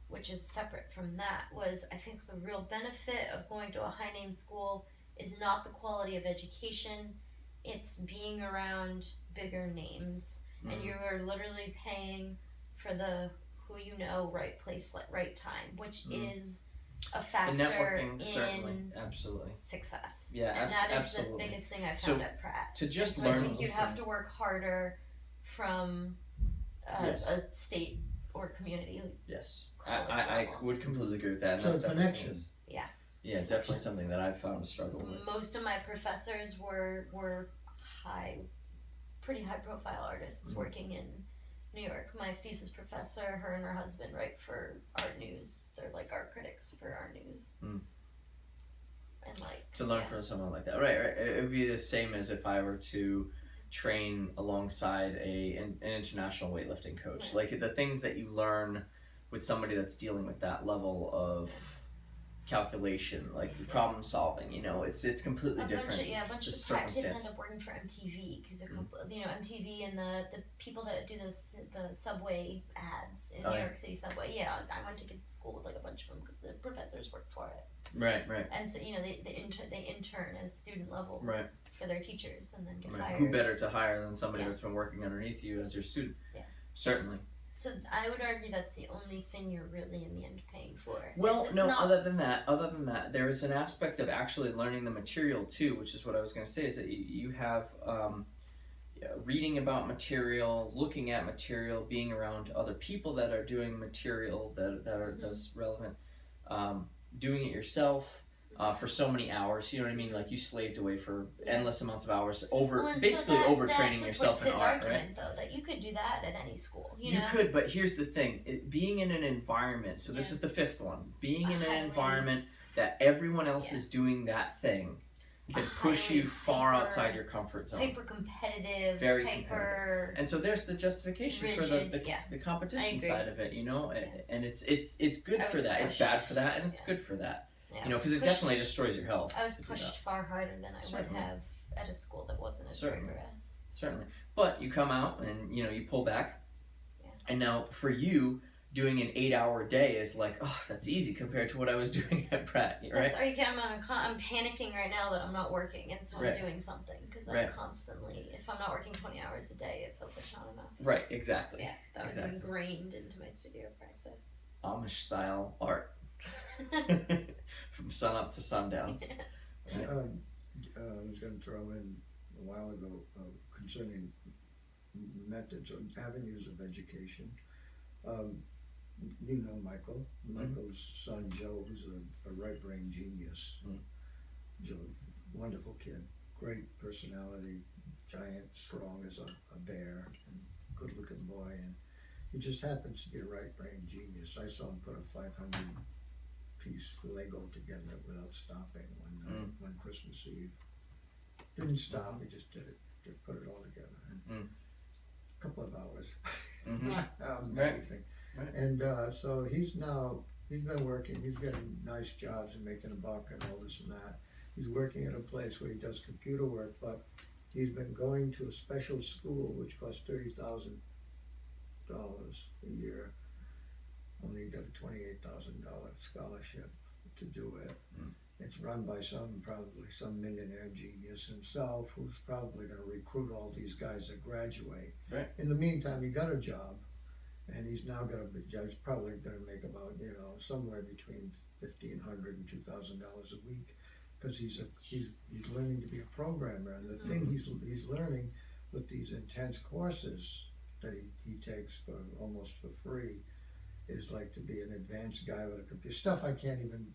which is separate from that, was I think the real benefit of going to a high name school is not the quality of education, it's being around bigger names. Mm-hmm. And you are literally paying for the who you know, right place, right time, which is a factor in absolutely success. Yeah, and that is absolutely. the biggest thing I've found at Pratt. To just so learn, I think you'd have to work harder from a state or community. Yes, I would completely agree with that. And So that's connection. Yeah, definitely something that I've found to struggle with. Most of my professors were pretty high profile artists working in New York. My thesis professor, her and her husband write for Art News. They're like art critics for Art News. And like to learn from someone like that, right? It would be the same as if I were to train alongside an international weightlifting coach. Right. Like the things that you learn with somebody that's dealing with that level of calculation, like the problem solving, it's completely different. A bunch of Pratt kids end up working for MTV because MTV and the people that do the subway ads in New York City subway. Yeah, I went to school with like a bunch of them because the professors worked for it. Right. And so they intern as student level. Right. For their teachers and then get hired. Who better to hire than somebody that's been working underneath you as your student? Yeah. Certainly. So I would argue that's the only thing you're really in the end paying for. Well, other than that, there is an aspect of actually learning the material too, which is what I was going to say, is that you have reading about material, looking at material, being around other people that are doing material that are that's relevant, doing it yourself. For so many hours, you know what I mean? Like you slaved away for endless amounts of hours overtraining yourself in art, argument, right? Though, that you could do that at any school. You could, but here's the thing: being in an environment. So this is the fifth one. Being in an environment that everyone else is doing that thing can push you far outside your comfort zone. Hyper competitive, very competitive. And so there's the justification rigid, for the competition side of it, and it's good for that. It's bad for that, and it's good for that. Yeah, because it definitely destroys your health. I was pushed far harder than I would have at a school that wasn't as rigorous. Certainly. But you come out and, you pull back. Yeah. And now for you, doing an 8-hour day is like, oh, that's easy compared to what I was doing at Pratt, right? I'm panicking right now that I'm not working, and so I'm doing something because I'm constantly. If I'm not working 20 hours a day, it feels like not enough. Right, exactly. Yeah, that was ingrained into my studio practice. Amish style art, from sun up to sundown. I was going to throw in a while ago concerning methods or avenues of education. You know Michael. Michael's son Joe, who's a right brain genius. Joe, wonderful kid, great personality, giant, strong as a bear, and good looking boy, and he just happens to be a right brain genius. I saw him put a 500-piece Lego together without stopping one Christmas Eve. Didn't stop, he just did it, just put it all together in a couple of hours. Amazing. Right. And so he's been working, he's getting nice jobs and making a buck and all this and that. He's working at a place where he does computer work, but he's been going to a special school which costs $30,000 a year. Only got a $28,000 scholarship to do it. It's run by probably some millionaire genius himself, who's probably going to recruit all these guys that graduate. Right. In the meantime, he got a job, and he's now going to he's probably going to make about somewhere between $1,500 and $2,000 a week, because he's learning to be a programmer. And the thing he's learning with these intense courses that he takes almost for free is like to be an advanced guy with a computer stuff I can't even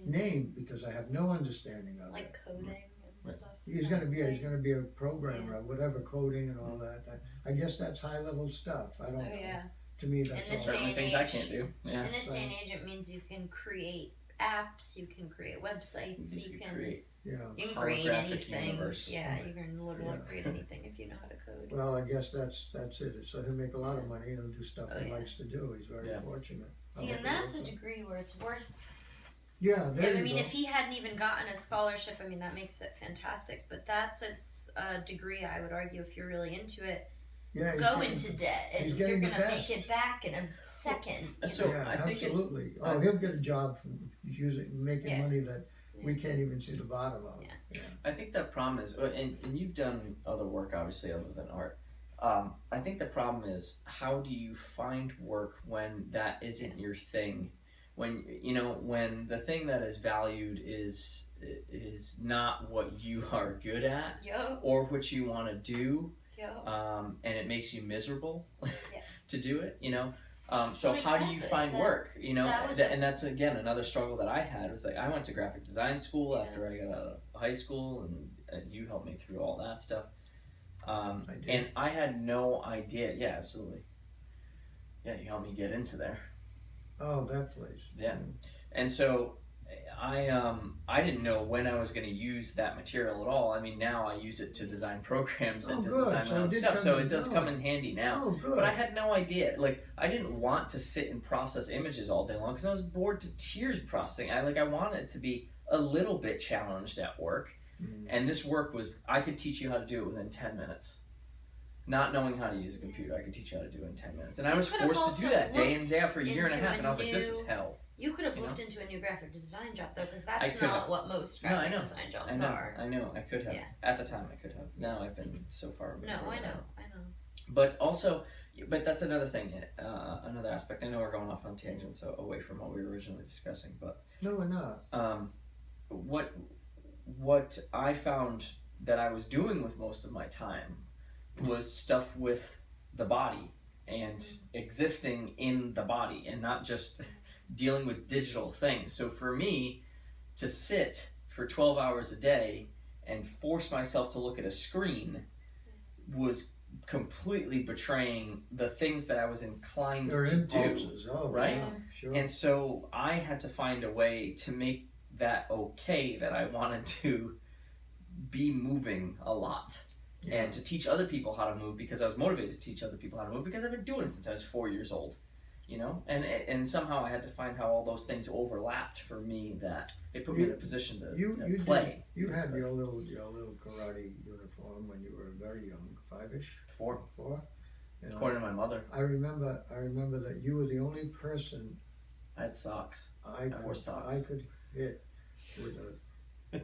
name because I have no understanding of like coding and stuff. He's going to be a programmer, whatever, coding and all that. I guess that's high level stuff. I don't know. Yeah. To me, that's all. Certainly things I can't do. Yeah. In this day and age, it means you can create apps, you can create websites, you can create anything. Universe. Yeah, you can literally create anything if you know how to code. Well, I guess that's it. So he'll make a lot of money. He'll do stuff he likes to do. He's very fortunate. See, and that's a degree where it's worth. Yeah, I mean, if he hadn't even gotten a scholarship, I mean, that makes it fantastic. But that's a degree, I would argue, if you're really into it. Yeah, go into debt, and you're going to make it back in a second. So I think absolutely. He'll get a job from making money that we can't even see the bottom of. Yeah. I think the problem is, and you've done other work, obviously, other than art. I think the problem is, how do you find work when that isn't your thing? When when the thing that is valued is not what you are good at, or what you want to do. And it makes you miserable to do it, so how do you find work, and that's again another struggle that I had. Was like, I went to graphic design school after I got out of high school, and you helped me through all that stuff, and I had no idea. Yeah, absolutely. Yeah, you helped me get into there. Oh, that place. Yeah. And so I didn't know when I was going to use that material at all. I mean, now I use it to design programs and to design my own stuff, so it does come in handy now. Oh, good. But I had no idea. Like, I didn't want to sit and process images all day long because I was bored to tears processing. I wanted to be a little bit challenged at work, and this work was, I could teach you how to do it within 10 minutes. Not knowing how to use a computer, I could teach you how to do it in 10 minutes. And I was forced to do that day in and day out for a year and a half, and I was like, this is hell. You could have looked into a new graphic design job, though, because that's not what most graphic design jobs are. I know, I could have. Yeah. At the time, I could have. Now I've been so far away. No, I know. But that's another thing, another aspect. I know we're going off on tangents, so away from what we were originally discussing, but... No, we're not. What I found that I was doing with most of my time was stuff with the body and existing in the body and not just dealing with digital things. So for me to sit for 12 hours a day and force myself to look at a screen was completely betraying the things that I was inclined to do, right? Yeah, sure. And so I had to find a way to make that okay, that I wanted to be moving a lot. And to teach other people how to move, because I was motivated to teach other people how to move, because I've been doing it since I was 4 years old, and somehow I had to find how all those things overlapped for me, that it put me in a position to play. You had your little karate uniform when you were very young, 5-ish? 4. You know, According to my mother, I remember that you were the only person I had socks. I wore socks. could hit with a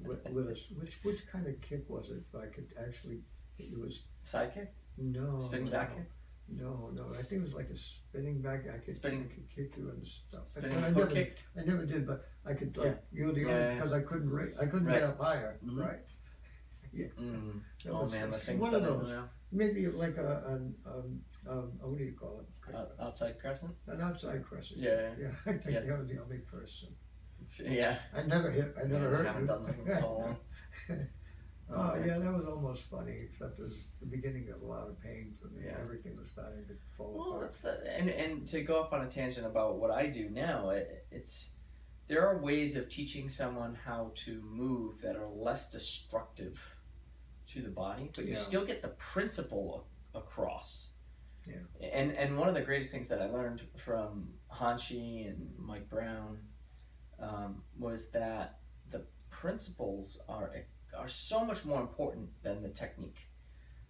with a which kind of kick was it? I could actually it was Sidekick? no Spinning back kick? No, I think it was like a spinning back. I could kick you and stuff. Spinning I hook kick? I never did, but I could like you were the Yeah, only yeah. because I couldn't Right. get up higher, Mhm. right? Yeah. Mm. That Oh was man, the things one that of I know those. now. Maybe like what do you call it? Outside crescent? An outside crescent. Yeah. Yeah, I think Yeah. I was the only person. Yeah. I never hurt I you. haven't done that in so long. Oh yeah, that was almost funny, except it was the beginning of a lot of pain for me. Yeah. Everything was starting to fall Well, apart. and to go off on a tangent about what I do now, it's there are ways of teaching someone how to move that are less destructive to the body, but you Yeah. still get the principle across. Yeah. And one of the greatest things that I learned from Hanshi and Mike Brown was that the principles are so much more important than the technique.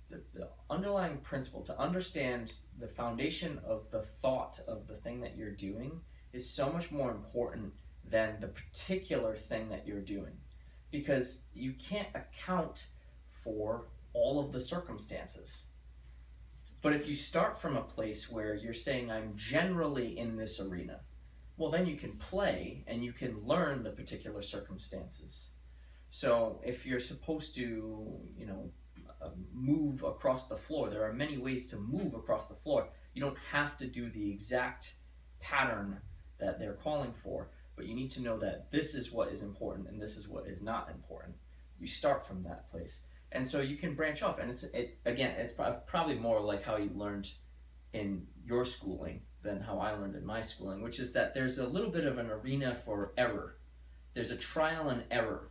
The underlying principle, to understand the foundation of the thought of the thing that you're doing, is so much more important than the particular thing that you're doing, because you can't account for all of the circumstances. But if you start from a place where you're saying, I'm generally in this arena, well, then you can play and you can learn the particular circumstances. So if you're supposed to, move across the floor, there are many ways to move across the floor. You don't have to do the exact pattern that they're calling for, but you need to know that this is what is important and this is what is not important. You start from that place. And so you can branch off, and it's probably more like how you learned in your schooling than how I learned in my schooling, which is that there's a little bit of an arena for error. There's a trial and error.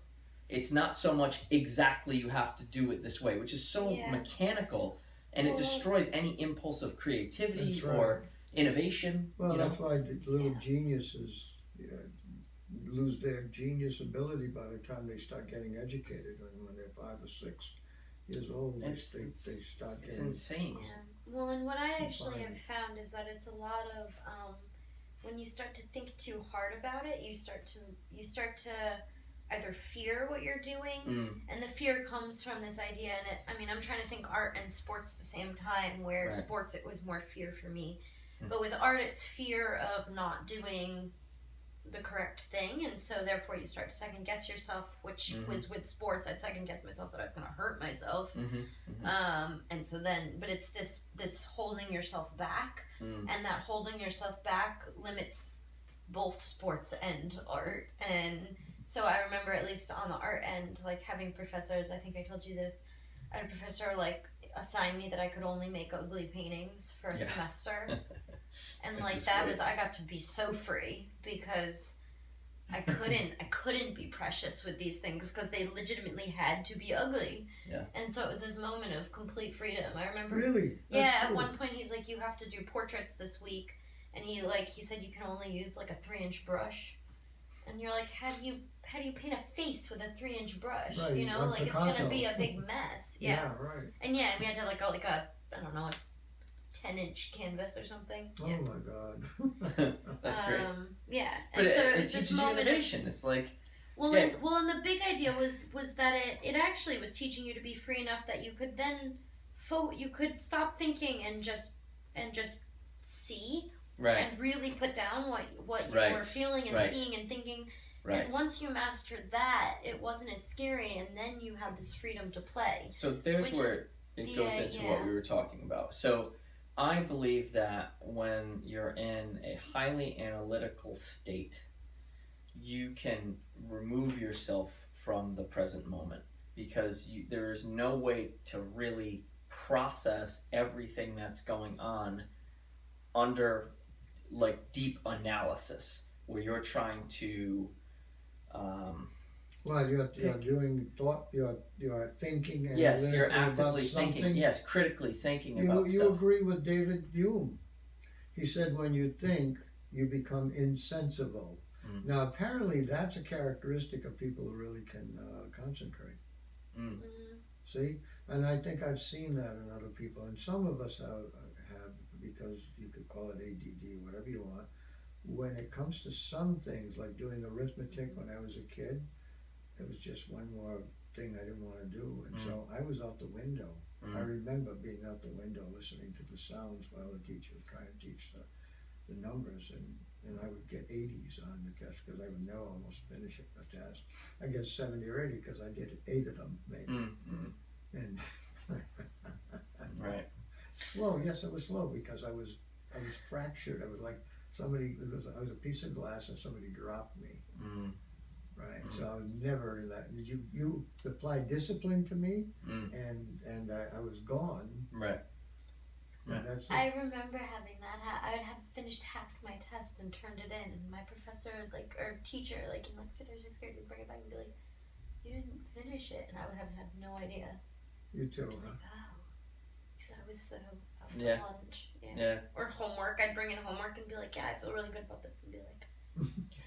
It's not so much exactly you have to do it this way, which is so mechanical, and it destroys any impulse of creativity or innovation. Well, that's why the little geniuses lose their genius ability by the time they start getting educated. And when they're 5 or 6 years old, they start it's getting insane. Yeah. Well, and what I actually have found is that it's a lot of when you start to think too hard about it, you start to either fear what you're doing, and the fear comes from this idea. And I'm trying to think art and sports at the same time. Where sports, it was more fear for me, but with art, it's fear of not doing the correct thing, and so therefore you start to second guess yourself, which was with sports. I'd second guess myself that I was going to hurt myself, and so then, but it's this holding yourself back, and that holding yourself back limits both sports and art. And so I remember, at least on the art end, like having professors, I think I told you this, I had a professor like assign me that I could only make ugly paintings for a semester. And like that was, I got to be so free, because I couldn't be precious with these things because they legitimately had to be ugly. Yeah. And so it was this moment of complete freedom. I remember. Really? At one point he's like, you have to do portraits this week, and he said you can only use like a 3-inch brush, and you're like, how do you paint a face with a 3-inch brush? Right, You know, like like Picasso. it's gonna be a big mess. Yeah, right. And we had to like go like a I don't know, a 10-inch canvas or something. Oh my God. That's great. Yeah, But and so it it was this teaches you moment innovation. It's like, and the big idea was that it actually was teaching you to be free enough that you could then you could stop thinking and just see and really put down what you were feeling and seeing and thinking. Right. And once you mastered that, it wasn't as scary, and then you had this freedom to play. So there's where it goes into what we were talking about. So I believe that when you're in a highly analytical state, you can remove yourself from the present moment, because there is no way to really process everything that's going on under like deep analysis, where you're trying to well, you're doing thought, you're thinking, and yes, you're actively thinking, something. yes, critically thinking about You stuff. agree with David Hume. He said when you think, you become insensible. Now, apparently, that's a characteristic of people who really can concentrate. See? And I think I've seen that in other people. And some of us because you could call it ADD, whatever you want. When it comes to some things, like doing arithmetic when I was a kid, it was just one more thing I didn't want to do. And so I was out the window. I remember being out the window listening to the sounds while the teacher was trying to teach the numbers, and I would get 80s on the test because I would never almost finish a test. I get 70 or 80 because I did 8 of them maybe. And Right. slow, yes, it was slow because I was fractured. I was like somebody. I was a piece of glass and somebody dropped me. Right. So I was never in that. You applied discipline to me, and I was gone. Right. And that's I remember having that. I would have finished half my test and turned it in, and my professor, or teacher, in 5th or 6th grade, would bring it back and be like, "You didn't finish it," and I would have had no idea. You too, Like, huh? oh, because I was so out for Yeah. lunch. Yeah. Or homework. I'd bring in homework and be like, "Yeah, I feel really good about this," and be like,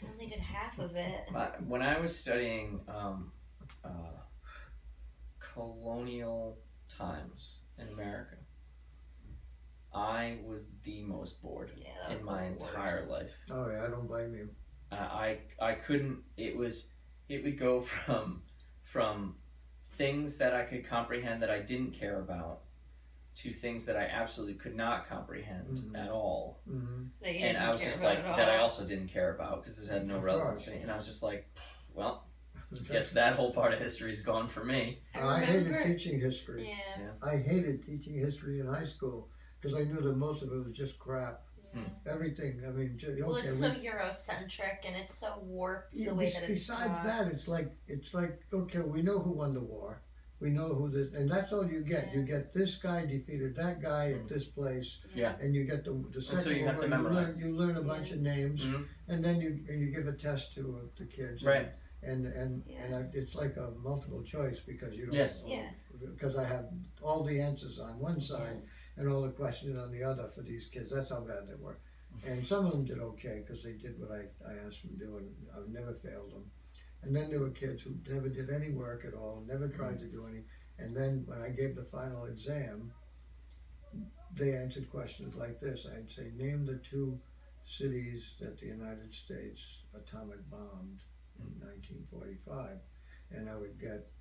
"I only did half of it." When I was studying colonial times in America, I was the most bored Yeah, that was in my the entire worst. life. Oh yeah, I don't blame you. I couldn't. It would go from things that I could comprehend that I didn't care about to things that I absolutely could not comprehend at all. That you And didn't I was care just about like at that. I all. also didn't care about because it had no Of relevance to course. me. And I was just like, well, guess that whole part of history is gone for me. I remember- hated teaching history. Yeah. I hated teaching history in high school because I knew that most of it was just crap. Yeah. Everything. I mean, Well, it's so Eurocentric and it's so warped the way that it's besides taught. that, it's like okay, we know who won the war, we know who this, and that's all you get. Yeah. You get this guy defeated that guy at this place, Yeah. and you get the second so you have to one. memorize. You learn a bunch of names, Mhm. and then you give a test to the kids, Right. and Yeah. it's like a multiple choice because you don't. Yes. Yeah. Because I have all the answers on one side and all the questions on the other for these kids. That's how bad they were. And some of them did okay because they did what I asked them to do, and I've never failed them. And then there were kids who never did any work at all, never tried to do any. And then when I gave the final exam, they answered questions like this. I'd say, name the 2 cities that the United States atomic bombed in 1945. And I would get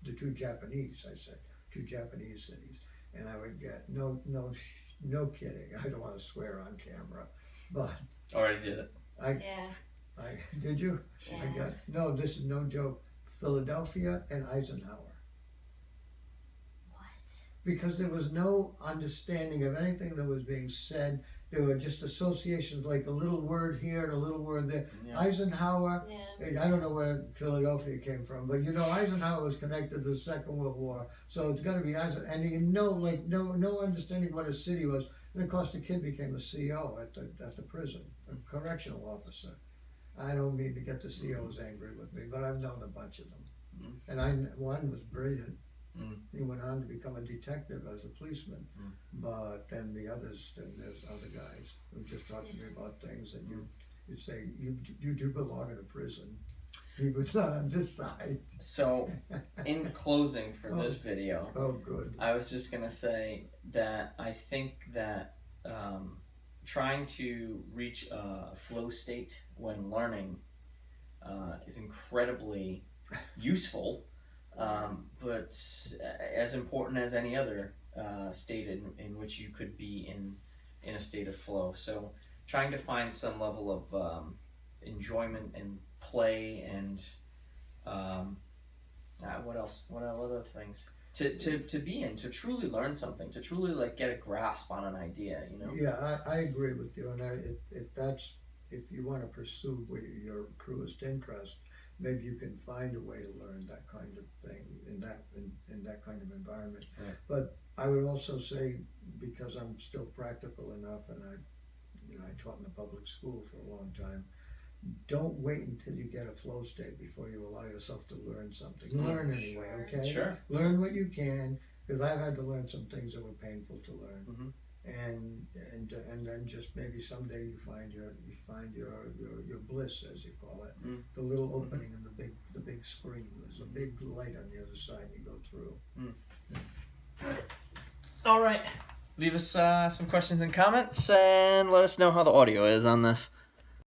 the 2 Japanese, I said, 2 Japanese cities. And I would get, no kidding, I don't want to swear on camera, but Already did it. Yeah. did you? Yeah. I got, no, this is no joke, Philadelphia and Eisenhower. What? Because there was no understanding of anything that was being said. There were just associations, like a little word here and a little word there. Yeah. Eisenhower, Yeah. I don't know where Philadelphia came from, but Eisenhower was connected to the Second World War, so it's got to be Eisenhower. And no understanding what a city was. And of course, the kid became a CO at the prison, a correctional officer. I don't mean to get the COs angry with me, but I've known a bunch of them, and one was brilliant. He went on to become a detective as a policeman, but then there's other guys who just talk to me about things, and you say you do belong in a prison. He was not on this side. So, in closing for this video, Oh, good. I was just gonna say that I think that trying to reach a flow state when learning is incredibly useful, but as important as any other state in which you could be in a state of flow. So, trying to find some level of enjoyment and play and what else? What other things? To be in, to truly learn something, to truly get a grasp on an idea, Yeah, I agree with you, and if you want to pursue your truest interest, maybe you can find a way to learn that kind of thing in that kind of environment. Right. But I would also say, because I'm still practical enough, and I taught in a public school for a long time, don't wait until you get a flow state before you allow yourself to learn something. Learn anyway, okay? Sure. Learn what you can, because I've had to learn some things that were painful to learn. And then just maybe someday you find your bliss, as you call it, the little opening in the big screen. There's a big light on the other side, and you go through. All right. leave us some questions and comments, and let us know how the audio is on this.